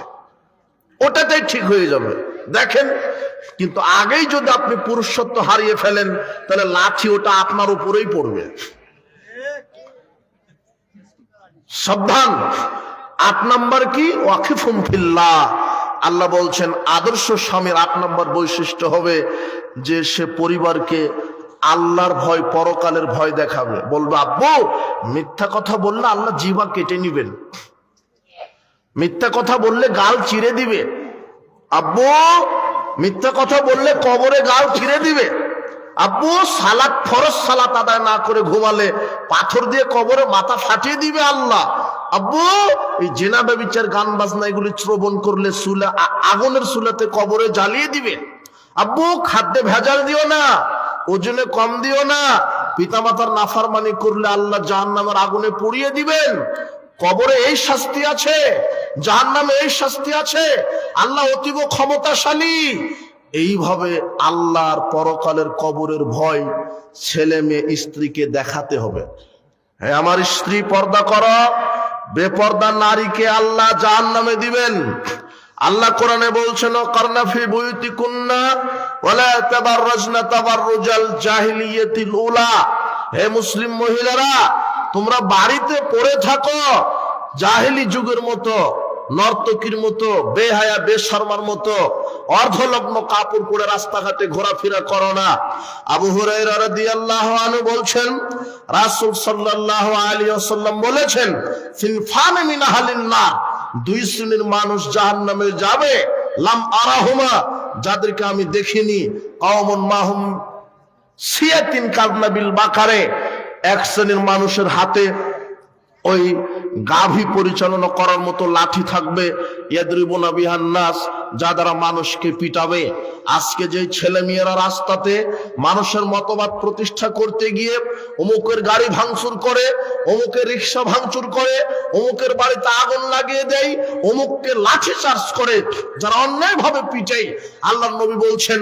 ওটাতেই ঠিক হয়ে যাবে। দেখেন, কিন্তু আগেই যদি আপনি পুরুষত্ব হারিয়ে ফেলেন তাহলে লাঠি ওটা আপনার উপরেই পড়বে। সাবধান। 8 নম্বর কি? ওয়াকিফুম ফিল্লাহ। আল্লাহ বলছেন আদর্শ স্বামীর 8 নম্বর বৈশিষ্ট্য হবে যে সে পরিবারকে আল্লাহর ভয়, পরকালের ভয় দেখাবে। বলবে আব্বু মিথ্যা কথা বললে আল্লাহ জিহ্বা কেটে নিবেন, মিথ্যা কথা বললে গাল চিরে দিবে, আব্বু মিথ্যা কথা বললে কবরে গাল চিরে দিবে, আব্বু সালাত ফরজ সালাত আদায় না করে ঘুমালে পাথর দিয়ে কবরে মাথা ফাটিয়ে দিবে আল্লাহ, আব্বু এই জেনা ব্যভিচার গান বাজনা এগুলি শ্রবণ করলে চুলা আগুনের চুলাতে কবরে জ্বালিয়ে দিবে, আব্বু খাদ্যে ভেজাল দিও না, ওজনে কম দিও না, পিতামাতার নাফরমানি করলে আল্লাহ জাহান্নামের আগুনে পুড়িয়ে দিবেন, কবরে এই শাস্তি আছে, জাহান্নামে এই শাস্তি আছে, আল্লাহ অতীব ক্ষমতাশালী। এইভাবে আল্লাহর পরকালের কবরের ভয় ছেলে মেয়ে স্ত্রীকে দেখাতে হবে। হ্যাঁ আমার স্ত্রী পর্দা করো, বেপর্দা নারীকে আল্লাহ জাহান্নামে দিবেন। আল্লাহ কোরআনে বলছেন কারনা ফি বুয়ুতিকুন্না ওয়ালা তাবাররাজনা তাবাররুজাল জাহিলিয়াতিল উলা। হে মুসলিম মহিলারা, তোমরা বাড়িতে পড়ে থাকো জাহেলি যুগের মতো, নর্তকীর মতো, বেহায়া বেশরমার মতো অর্ধলগ্ন কাপড় পরে রাস্তাঘাটে ঘোরাফেরা করো না। আবু হুরায়রা রাদিয়াল্লাহু আনহু বলছেন রাসূল সাল্লাল্লাহু আলাইহি ওয়াসাল্লাম বলেছেন সিনফানে মিন আহলিন নার, 2 শ্রেণীর মানুষ জাহান্নামে যাবে, লাম আরাহুমা যাদেরকে আমি দেখিনি, কওমুন মাহুম সিয়াতিন কাযনাবিল বাকারে, 1 শ্রেণীর মানুষের হাতে ওই গাভী পরিচালনা করার মতো লাঠি থাকবে, ইয়াদরিবুনা বিহান নাস, যা দ্বারা মানুষকে পিটাবে। আজকে যে ছেলে মেয়েরা রাস্তাতে মানুষের মতবাদ প্রতিষ্ঠা করতে গিয়ে অমুকের গাড়ি ভাঙচুর করে, অমুকের রিক্সা ভাঙচুর করে, অমুকের বাড়িতে আগুন লাগিয়ে দেয়, অমুককে লাঠি চার্জ করে, যারা অন্যায় ভাবে পিটাই, আল্লাহর নবী বলছেন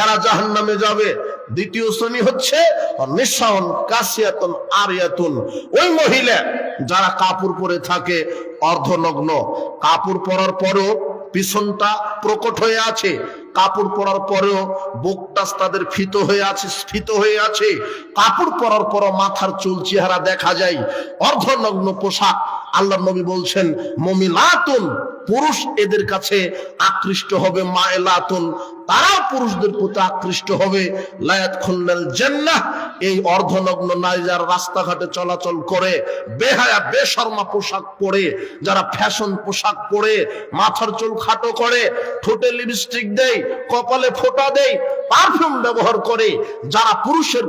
এরা জাহান্নামে যাবে। দ্বিতীয় শ্রেণী হচ্ছে নিসাউন কাসিয়াতুন আরিয়াতুন, ওই মহিলা যারা কাপড় পরে থাকে অর্ধনগ্ন, কাপড় পরার পরেও পিছনটা প্রকট হয়ে আছে, কাপড় পরার পরেও বুকটা তাদের ফিত হয়ে আছে, স্ফীত হয়ে আছে, কাপড় পরার পরও মাথার চুল চেহারা দেখা যায়, অর্ধনগ্ন পোশাক। আল্লাহ নবী বলছেন মুমিনাতুন, পুরুষ এদের কাছে আকৃষ্ট হবে, মায়লাতুন তারা পুরুষদের প্রতি আকৃষ্ট হবে, লায়াদখুলুল জান্নাহ, এই অর্ধনগ্ন নারী যারা রাস্তাঘাটে চলাচল করে, বেহায়া বেশরমা পোশাক পরে, যারা ফ্যাশন পোশাক পরে, মাথার চুল খাটো করে, ঠোঁটে লিপস্টিক দেয়, কপালে ফোঁটা দেয়, পারফিউম ব্যবহার করে, যারা পুরুষের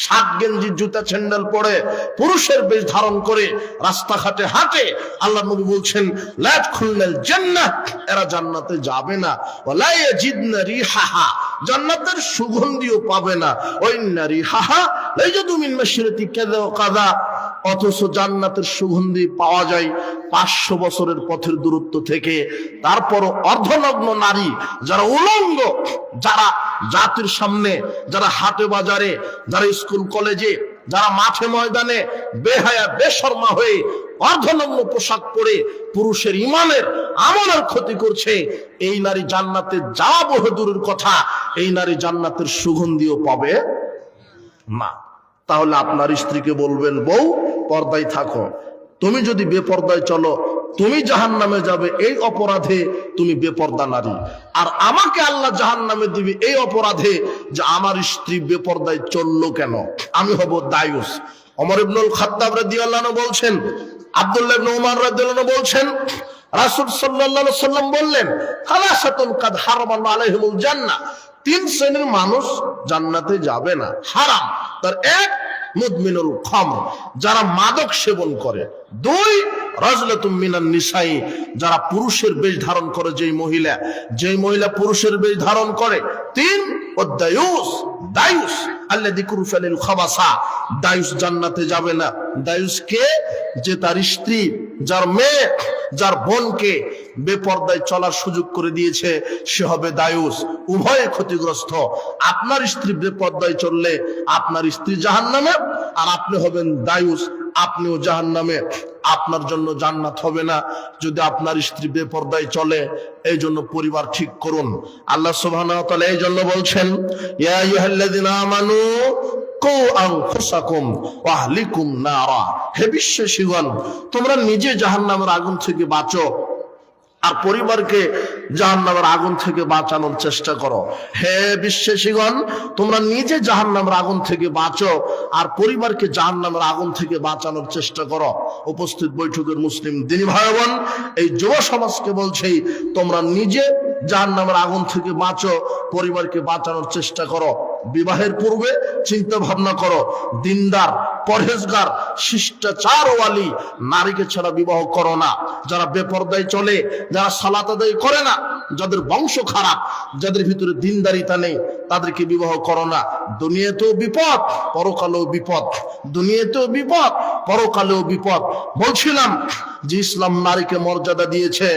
শার্ট গেঞ্জি জুতা স্যান্ডেল পরে, পুরুষের বেশ ধারণ করে রাস্তাঘাটে হাঁটে, আল্লাহ নবী বলছেন লা ইয়াদখুলুল জান্নাহ, এরা জান্নাতে যাবে না, ওয়ালা ইয়াজিদনা রিহাহা, জান্নাতের সুগন্ধিও পাবে না, ওয়াইন্না রিহাহা লাইয়াজু মিন মাশরিতি কাযা ওয়া কাযা, অথচ জান্নাতের সুগন্ধি পাওয়া যায় 500 বছরের পথের দূরত্ব থেকে। তারপরও অর্ধনগ্ন নারী যারা উলঙ্গ, যারা জাতির সামনে, যারা হাটে বাজারে, যারা স্কুল কলেজে, যারা মাঠে ময়দানে বেহায়া বেশরমা হয়ে অর্ধনগ্ন পোশাক পরে পুরুষের ইমানের আমলের ক্ষতি করছে, এই নারী জান্নাতে যাওয়া বহু দূরের কথা, এই নারী জান্নাতের সুগন্ধিও পাবে না। তাহলে আপনার স্ত্রীকে বলবেন বউ পর্দায় থাকো, তুমি যদি বেপর্দায় চলো তুমি জাহান্নামে যাবে এই অপরাধে তুমি বেপরদা নারী, আর আমাকে আল্লাহ জাহান্নামে দিবে এই অপরাধে যে আমার স্ত্রী বেপরদায় চললো কেন, আমি হব দায়ুস। ওমর ইবনুল খাত্তাব রাদিয়াল্লাহু আনহু বলছেন, আব্দুল্লাহ ইবনে উমর রাদিয়াল্লাহু আনহু বলছেন, রাসূল সাল্লাল্লাহু আলাইহি সাল্লাম বললেন, সালাসাতুন কাদ হারামাল্লাহু আলাইহিমুল জান্নাহ, তিন শ্রেণীর মানুষ জান্নাতে যাবে না, হারাম। তার এক, মুদমিনুল খামর, যারা মাদক সেবন করে। দুই, রাজলাতুম মিনান নিসাই, যারা পুরুষের বেশ ধারণ করে, যেই মহিলা পুরুষের বেশ ধারণ করে। তিন, ওয়াদায়ুস, দায়ুস আল্লাযী কুরফালিল খাবাসা, দায়ুস জান্নাতে যাবে না। দায়ুস কে? যে তার স্ত্রী, যার মেয়ে, যার বোনকে বেপরদায় চলার সুযোগ করে দিয়েছে, সে হবে দায়ুস। উভয়ে ক্ষতিগ্রস্ত। আপনার স্ত্রী বেপরদায় চললে আপনার স্ত্রী জাহান্নামে, আর আপনি হবেন দায়ুস, আপনিও জাহান্নামে। আপনার জন্য জান্নাত হবে না যদি আপনার স্ত্রী বেপরদায় চলে। এই জন্য পরিবার ঠিক করুন। আল্লাহ সুবহানাহু ওয়া তাআলা এই জন্য বলছেন, ইয়া আইয়ুহাল্লাযিনা আমানু কু আনফুসাকুম ওয়া আহলিকুম নারা, হে বিশ্বাসীগণ, তোমরা নিজে জাহান্নামের আগুন থেকে বাঁচো আর পরিবারকে জাহান্নামের আগুন থেকে বাঁচানোর চেষ্টা করো। হে বিশ্বাসীগণ, তোমরা নিজে জাহান্নামের আগুন থেকে বাঁচো আর পরিবারকে জাহান্নামের আগুন থেকে বাঁচানোর চেষ্টা করো। উপস্থিত বৈঠকের মুসলিম দিনী ভাই বোন, এই যুব সমাজকে বলছি, তোমরা নিজে জাহান্নামের আগুন থেকে বাঁচো, পরিবারকে বাঁচানোর চেষ্টা করো। বিবাহের পূর্বে চিন্তা ভাবনা করো, দিনদার, পরহেজগার, শিষ্টাচারওয়ালী নারীকে ছাড়া বিবাহ করো না। যারা বেপরদায় চলে, যারা সালাত আদায় করে না, যাদের বংশ খারাপ, যাদের ভিতরে দিনদারিতা নেই, তাদেরকে বিবাহ করো না। দুনিয়াতেও বিপদ, পরকালেও বিপদ। দুনিয়াতেও বিপদ, পরকালেও বিপদ। বলছিলাম যে ইসলাম নারীকে মর্যাদা দিয়েছে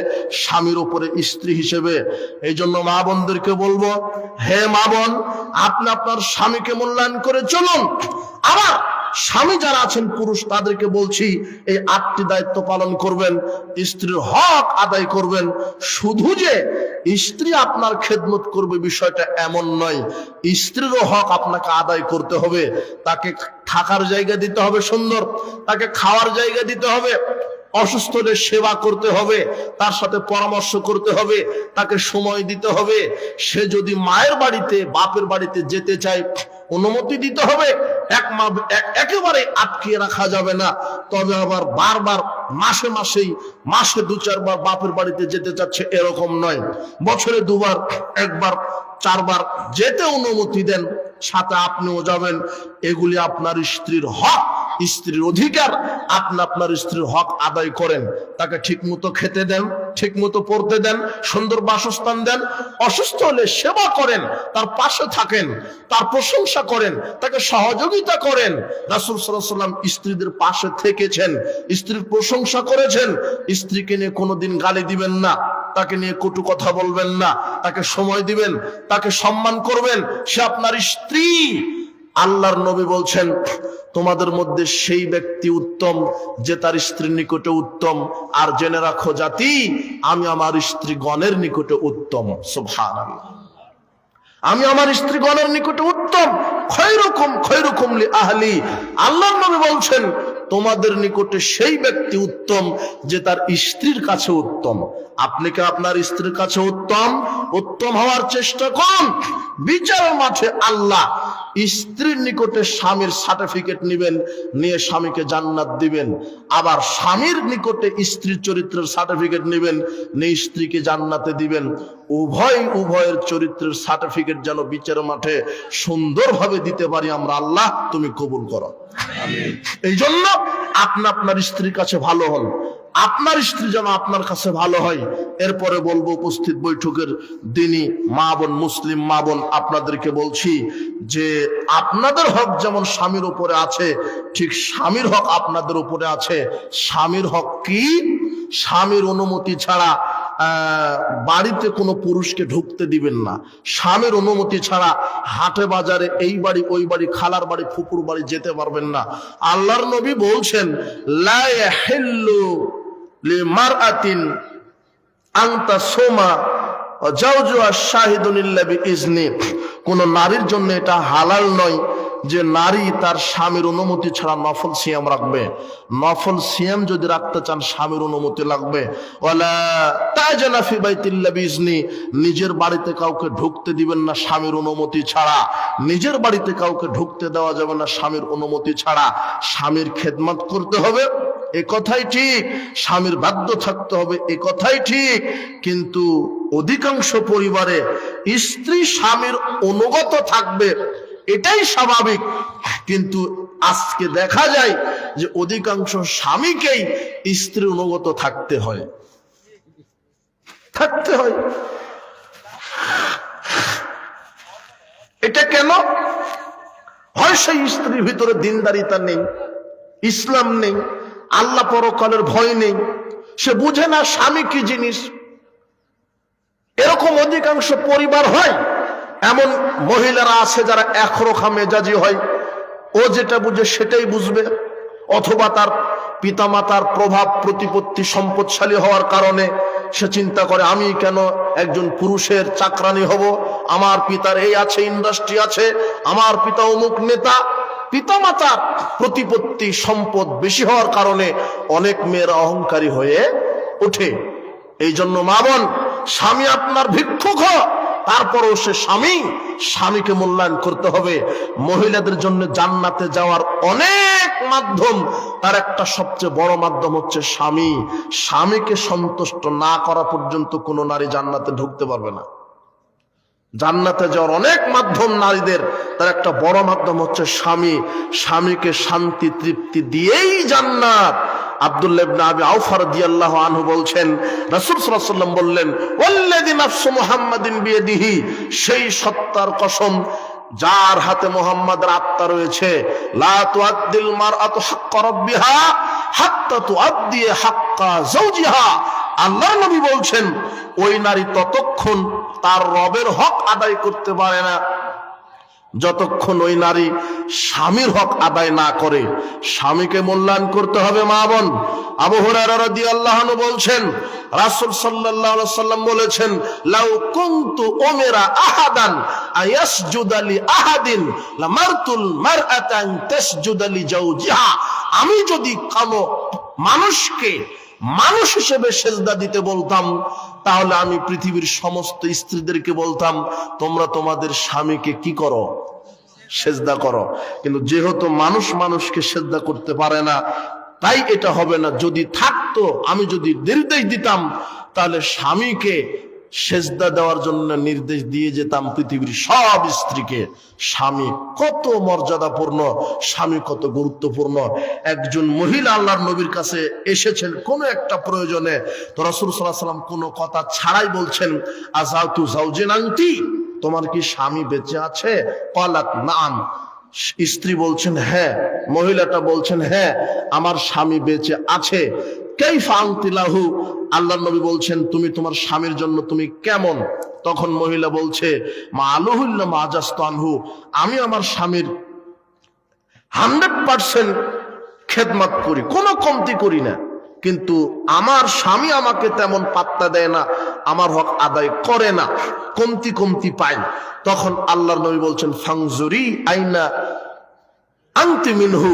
স্বামীর উপরে স্ত্রী হিসেবে। এই জন্য মা বোনদেরকে বলবো, হে মা বোন, আপনি আপনার স্বামীকে মূল্যায়ন করে চলুন। আবার স্বামী যারা আছেন পুরুষ, তাদেরকে বলছি, এই 8টি দায়িত্ব পালন করবেন, স্ত্রীর হক আদায় করবেন। শুধু যে স্ত্রী আপনার খেদমত করবে বিষয়টা এমন নয়, স্ত্রীরও হক আপনাকে আদায় করতে হবে। তাকে থাকার জায়গা দিতে হবে সুন্দর, তাকে খাওয়ার জায়গা দিতে হবে, অসুস্থ হলে সেবা করতে হবে, তার সাথে পরামর্শ করতে হবে, তাকে সময় দিতে হবে। সে যদি মায়ের বাড়িতে, বাপের বাড়িতে যেতে চায়, অনুমতি দিতে হবে। একেবারে আটকিয়ে রাখা যাবে না। তবে আবার বারবার মাসে 2-4 বার বাপের বাড়িতে যেতে চাচ্ছে এরকম নয়। বছরে 2 বার, 1 বার, 4 বার যেতে অনুমতি দেন, সাথে আপনিও যাবেন। এগুলি আপনার স্ত্রীর হক, স্ত্রীর অধিকার। আপনি আপনার স্ত্রীর হক আদায় করেন, তাকে ঠিক মতো খেতে দেন, ঠিক মতো পড়তে দেন, সুন্দর বাসস্থান দেন। অসুস্থ হলে সেবা করেন, তার পাশে থাকেন, তার প্রশংসা করেন, তাকে সহযোগিতা করেন। রাসূল সাল্লাল্লাহু আলাইহি ওয়াসাল্লাম স্ত্রীদের পাশে থেকেছেন, স্ত্রীর প্রশংসা করেছেন। স্ত্রীকে নিয়ে কোনোদিন গালি দিবেন না, তাকে নিয়ে কটু কথা বলবেন না, তাকে সময় দিবেন, তাকে সম্মান করবেন। সে আপনার স্ত্রী। আল্লাহর নবী বলছেন, তোমাদের মধ্যে সেই ব্যক্তি উত্তম যে তার স্ত্রীর নিকটে উত্তম। আর জেনে রাখো জাতি, আমি আমার স্ত্রীগণের নিকটে উত্তম। সুবহানাল্লাহ। আমি আমার স্ত্রীগণের নিকটে উত্তম। খৈরুকুম লি আহলি। আল্লাহর নবী বলছেন, তোমাদের নিকটে সেই ব্যক্তি উত্তম যে তার স্ত্রীর কাছে উত্তম। আপনি কি আপনার স্ত্রীর কাছে উত্তম হওয়ার চেষ্টা করুন। বিচারের মাঠে আল্লাহ স্ত্রীর নিকটে স্বামীর সার্টিফিকেট নেবেন, নিয়ে স্বামীকে জান্নাত দিবেন। আবার স্বামীর নিকটে স্ত্রীর চরিত্রের সার্টিফিকেট নেবেন, নিয়ে স্ত্রীকে জান্নাতে দিবেন। উভয়ের চরিত্রের সার্টিফিকেট যেন বিচারের মাঠে সুন্দরভাবে দিতে পারি আমরা। আল্লাহ তুমি কবুল করো। এই জন্য আপনি আপনার স্ত্রীর কাছে ভালো হন, আপনার স্ত্রী যেন আপনার কাছে ভালো হয়। এরপরে বলবো, উপস্থিত বৈঠকের দিনই মা বোন, মুসলিম মা বোন, আপনাদেরকে বলছি যে আপনাদের হক যেমন স্বামীর উপরে আছে, ঠিক স্বামীর হক আপনাদের উপরে আছে। স্বামীর হক কি? স্বামীর অনুমতি ছাড়া বাড়িতে কোনো পুরুষকে ঢুকতে দিবেন না। স্বামীর অনুমতি ছাড়া হাটে বাজারে এই বাড়ি ওই বাড়ি, খালার বাড়ি, ফুপুর বাড়ি যেতে পারবেন না। আল্লাহর নবী বলছেন, লা ইয়াহিল্লু লিমারআতিন আনতা সুমা ওয়া জাওজুহা শাহিদুন ইল্লা বিইজনি। কোন নারীর জন্য এটা হালাল নয় যে নারী তার স্বামীর অনুমতি ছাড়া নফল সিয়াম রাখবে। নফল সিয়াম যদি রাখতে চান স্বামীর অনুমতি লাগবে। ওয়ালা তাজানা ফি বাইতিল্লাহি বিইজনি, নিজের বাড়িতে কাউকে ঢুকতে দিবেন না স্বামীর অনুমতি ছাড়া। নিজের বাড়িতে কাউকে ঢুকতে দেওয়া যাবে না স্বামীর অনুমতি ছাড়া। স্বামীর খেদমত করতে হবে, এ কথাই ঠিক। স্বামীর বাধ্য থাকতে হবে, এ কথাই ঠিক। কিন্তু অধিকাংশ পরিবারে স্ত্রী স্বামীর অনুগত থাকবে, এটাই স্বাভাবিক। কিন্তু আজকে দেখা যায় যে অধিকাংশ স্বামীকেই স্ত্রী অনুগত থাকতে হয়। এটা কেন হয়? সেই স্ত্রীর ভিতরে দিনদারিতা নেই, ইসলাম নেই, আল্লাহ পরকালের ভয় নেই, সে বুঝে না স্বামী কি জিনিস। এরকম অধিকাংশ পরিবার হয়। এমন মহিলারা আছে যারা একরোখা মেজাজি হয়, ও যেটা বুঝে সেটাই বুঝবে। অথবা তার পিতামাতার প্রভাব প্রতিপত্তি সম্পদশালী হওয়ার কারণে সে চিন্তা করে আমি কেন একজন পুরুষের চাকরানি হব, আমার পিতার এই আছে, ইন্ডাস্ট্রি আছে, আমার পিতা অমুক নেতা। পিতামাতার প্রতিপত্তি সম্পদ বেশি হওয়ার কারণে অনেক মেয়েরা অহংকারী হয়ে ওঠে। এই জন্য মা বোন, স্বামী আপনার ভিক্ষুক, তারপরও সে স্বামীকে মূল্যায়ন করতে হবে। মহিলাদের জন্য জান্নাতে যাওয়ার অনেক মাধ্যম, তার একটা সবচেয়ে বড় মাধ্যম হচ্ছে স্বামী। স্বামীকে সন্তুষ্ট না করা পর্যন্ত কোনো নারী জান্নাতে ঢুকতে পারবে না। জান্নাতে যাওয়ার অনেক মাধ্যম নারীদের, তার একটা বড় মাধ্যম হচ্ছে স্বামী। স্বামীকে শান্তি তৃপ্তি দিয়েই জান্নাত। আব্দুল্লাহ ইবনে আবি আওফা রাদিয়াল্লাহু আনহু বলছেন, রাসূল সাল্লাল্লাহু আলাইহি ওয়াসাল্লাম বললেন, ওয়াল্লাযী নাফসু মুহাম্মাদিন বিয়াদিহি, সেই সত্তার কসম যার হাতে মুহাম্মাদের আত্মা রয়েছে, লা তুআদ্দিল মারআতু হাক্কা রাব্বিহা হাত্তা তুআদ্দি হাক্কা যাওজিহা। আল্লাহর নবী বলছেন, ওই নারী ততক্ষণ তার রবের হক আদায় করতে পারে না যতক্ষণ ওই নারী স্বামীর হক আদায় না করে। স্বামীকে মূল্যায়ন করতে হবে মা বোন। আবু হুরায়রা রাদিয়াল্লাহু আনহু বলছেন, রাসূল সাল্লাল্লাহু আলাইহি ওয়াসাল্লাম বলেছেন, লাউ কুনতু উমিরা আহাদান আয়াসজুদা লি আহাদিন লামারতুল মারআতান তাসজুদা লি যাওজিহা। আমি যদি কোনো মানুষকে মানুষ হিসেবে সেজদা দিতে বলতাম, তাহলে আমি পৃথিবীর সমস্ত স্ত্রীদেরকে বলতাম তোমরা তোমাদের স্বামীকে কি করো? সেজদা করো। কিন্তু যেহেতু মানুষ মানুষকে সেজদা করতে পারে না, তাই এটা হবে না। যদি থাকতো, আমি যদি নির্দেশ দিতাম, তাহলে স্বামীকে সেজদা দেওয়ার জন্য নির্দেশ দিয়ে যেতাম পৃথিবীর সব স্ত্রীকে। স্বামী কত মর্যাদাপূর্ণ, স্বামী কত গুরুত্বপূর্ণ। একজন মহিলা আল্লাহর নবীর কাছে এসেছেন কোনো একটা প্রয়োজনে, তো রাসূল সাল্লাল্লাহু আলাইহি ওয়াসাল্লাম কোনো কথা ছাড়াই বলছেন, আযাতু যাওজিন আনতি, তোমার কি স্বামী বেঁচে আছে? ক্বালাত নাআম, স্ত্রী বলছেন হ্যাঁ। মহিলাটা বলছেন হ্যাঁ, আমার স্বামী বেঁচে আছে। কাইফা আনতি লাহু, আল্লাহর নবী বলছেন তুমি তোমার স্বামীর জন্য তুমি কেমন? তখন মহিলা বলছে, মা আলুহুল্লাহ মা আজাস্তু আনহু, আমি আমার স্বামীর 100% খেদমত করি, কোনো কমতি করি না, কিন্তু আমার স্বামী আমাকে তেমন পাত্তা দেয় না, আমার হক আদায় করে না, কমতি পাই। তখন আল্লাহর নবী বলছেন, ফাংজুরি আইনা আনতি মিনহু,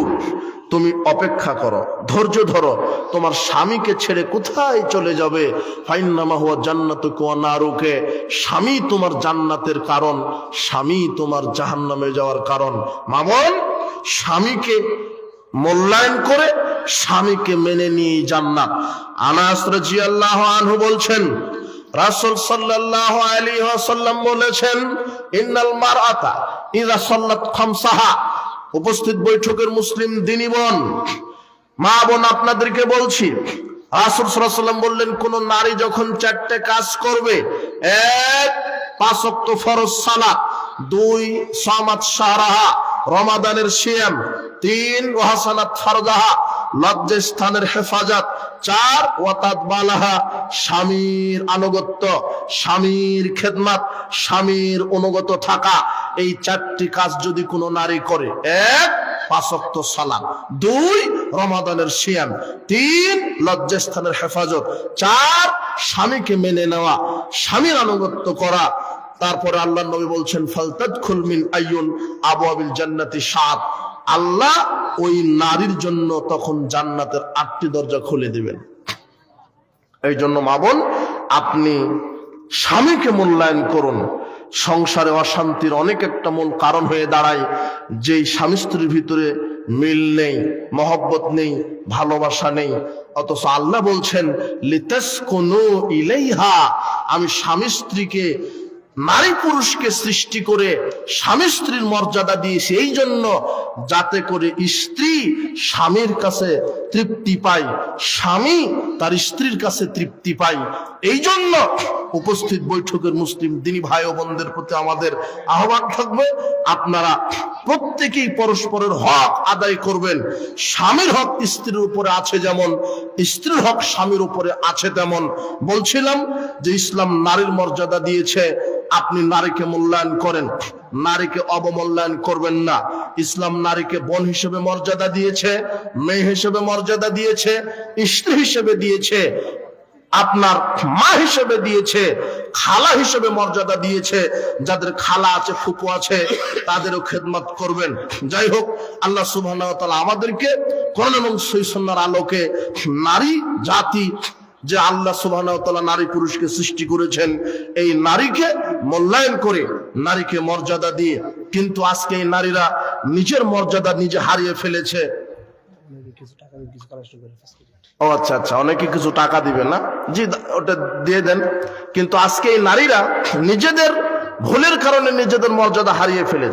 তুমি অপেক্ষা করো, ধৈর্য ধরো, তোমার স্বামীকে ছেড়ে কোথায় চলে যাবে? ফাইন্নামা হুয়া জান্নাতুকা ওয়া নারুকা, স্বামী তোমার জান্নাতের কারণ, স্বামী তোমার জাহান্নামে যাওয়ার কারণ। মামুন, স্বামীকে মূল্যায়ন করে স্বামীকে মেনে নিয়ে জান্নাত। আনাস রাদিয়াল্লাহু আনহু বলছেন, রাসূল সাল্লাল্লাহু আলাইহি ওয়াসাল্লাম বলেছেন, ইন্নাল মারআতা ইযা সাল্লাত খামসাহা। উপস্থিত বৈঠকের মুসলিম দিনী বোন, মা বোন, আপনাদেরকে বলছি, রাসূল সাল্লাল্লাহু আলাইহি ওয়াসাল্লাম বললেন, কোন নারী যখন 4টে কাজ করবে, 1 5 ওয়াক্ত ফরজ সালাত, 2 সামাত শাহরাহা, রমাদানের সিয়াম, 3 ওয়াহাসানাত ফারজাহা, লজ্জাস্থানের হেফাজত, 4 ওয়াতাদবালাহা, স্বামীর আনুগত্য, স্বামীর খেদমত, স্বামীর অনুগত থাকা। এই 4টি কাজ যদি কোনো নারী করে, 1 5 ওয়াক্ত সালাত, 2 রমাদানের সিয়াম, 3 লজ্জাস্থানের হেফাজত, 4 স্বামীকে মেনে নেওয়া, স্বামীর আনুগত্য করা, তারপরে আল্লাহ নবী বলছেন ফালতাদখুল মিন আইয়ুন আবওয়াবিল জান্নাতি সাত, আল্লাহ ওই নারীর জন্য তখন জান্নাতের 8টি দরজা খুলে দিবেন। এই জন্য মা বোন, আপনি স্বামীকে মূল্যায়ন করুন। সংসারে অশান্তির অনেক একটা মূল কারণ হয়ে দাঁড়ায় যেই স্বামী স্ত্রীর ভিতরে মিল নেই, মহব্বত নেই, ভালোবাসা নেই। অথচ আল্লাহ বলছেন লিতাসকুনু ইলাইহা, আমি স্বামী স্ত্রীকে, নারী পুরুষকে সৃষ্টি করে স্বামী স্ত্রীর মর্যাদা দিয়েছি এই জন্য যাতে করে স্ত্রী স্বামীর কাছে তৃপ্তি পায়, স্বামী তার স্ত্রীর কাছে তৃপ্তি পায়। এই জন্য উপস্থিত বৈঠকের মুসলিম দিনী ভাই ও বোনদের প্রতি আমাদের আহ্বান থাকবে, আপনারা প্রত্যেকেই পরস্পরের হক আদায় করবেন। স্বামীর হক স্ত্রীর উপরে আছে যেমন, স্ত্রীর হক স্বামীর উপরে আছে তেমন। বলছিলাম যে ইসলাম নারীর মর্যাদা দিয়েছে, আপনি নারীকে মূল্যায়ন করেন, নারীকে অবমূল্যায়ন করবেন না। ইসলাম নারীকে বোন হিসেবে মর্যাদা দিয়েছে, মেয়ে হিসেবে মর্যাদা দিয়েছে, স্ত্রী হিসেবে দিয়েছে, আপনার মা হিসেবে দিয়েছে, খালা হিসেবে মর্যাদা দিয়েছে। যাদের খালা আছে, ফুপু আছে, তাদেরও খেদমত করবেন। যাই হোক, আল্লাহ সুবহানাহু ওয়া তাআলা আমাদেরকে কোরআন এবং সহিহ সুন্নাহর আলোকে নারী জাতি, যে আল্লাহ সুবহানাহু ওয়া তাআলা নারী পুরুষকে সৃষ্টি করেছেন, এই নারীকে মূল্যায়ন করে, নারীকে মর্যাদা দিয়ে। কিন্তু আজকে এই নারীরা নিজের মর্যাদা নিজে হারিয়ে ফেলেছে। ও আচ্ছা আচ্ছা, অনেকে কিছু টাকা দিবে না, জি ওটা দিয়ে দেন। কিন্তু আজকে এই নারীরা নিজেদের ভুলের কারণে নিজেদের মর্যাদা হারিয়ে ফেলেছে।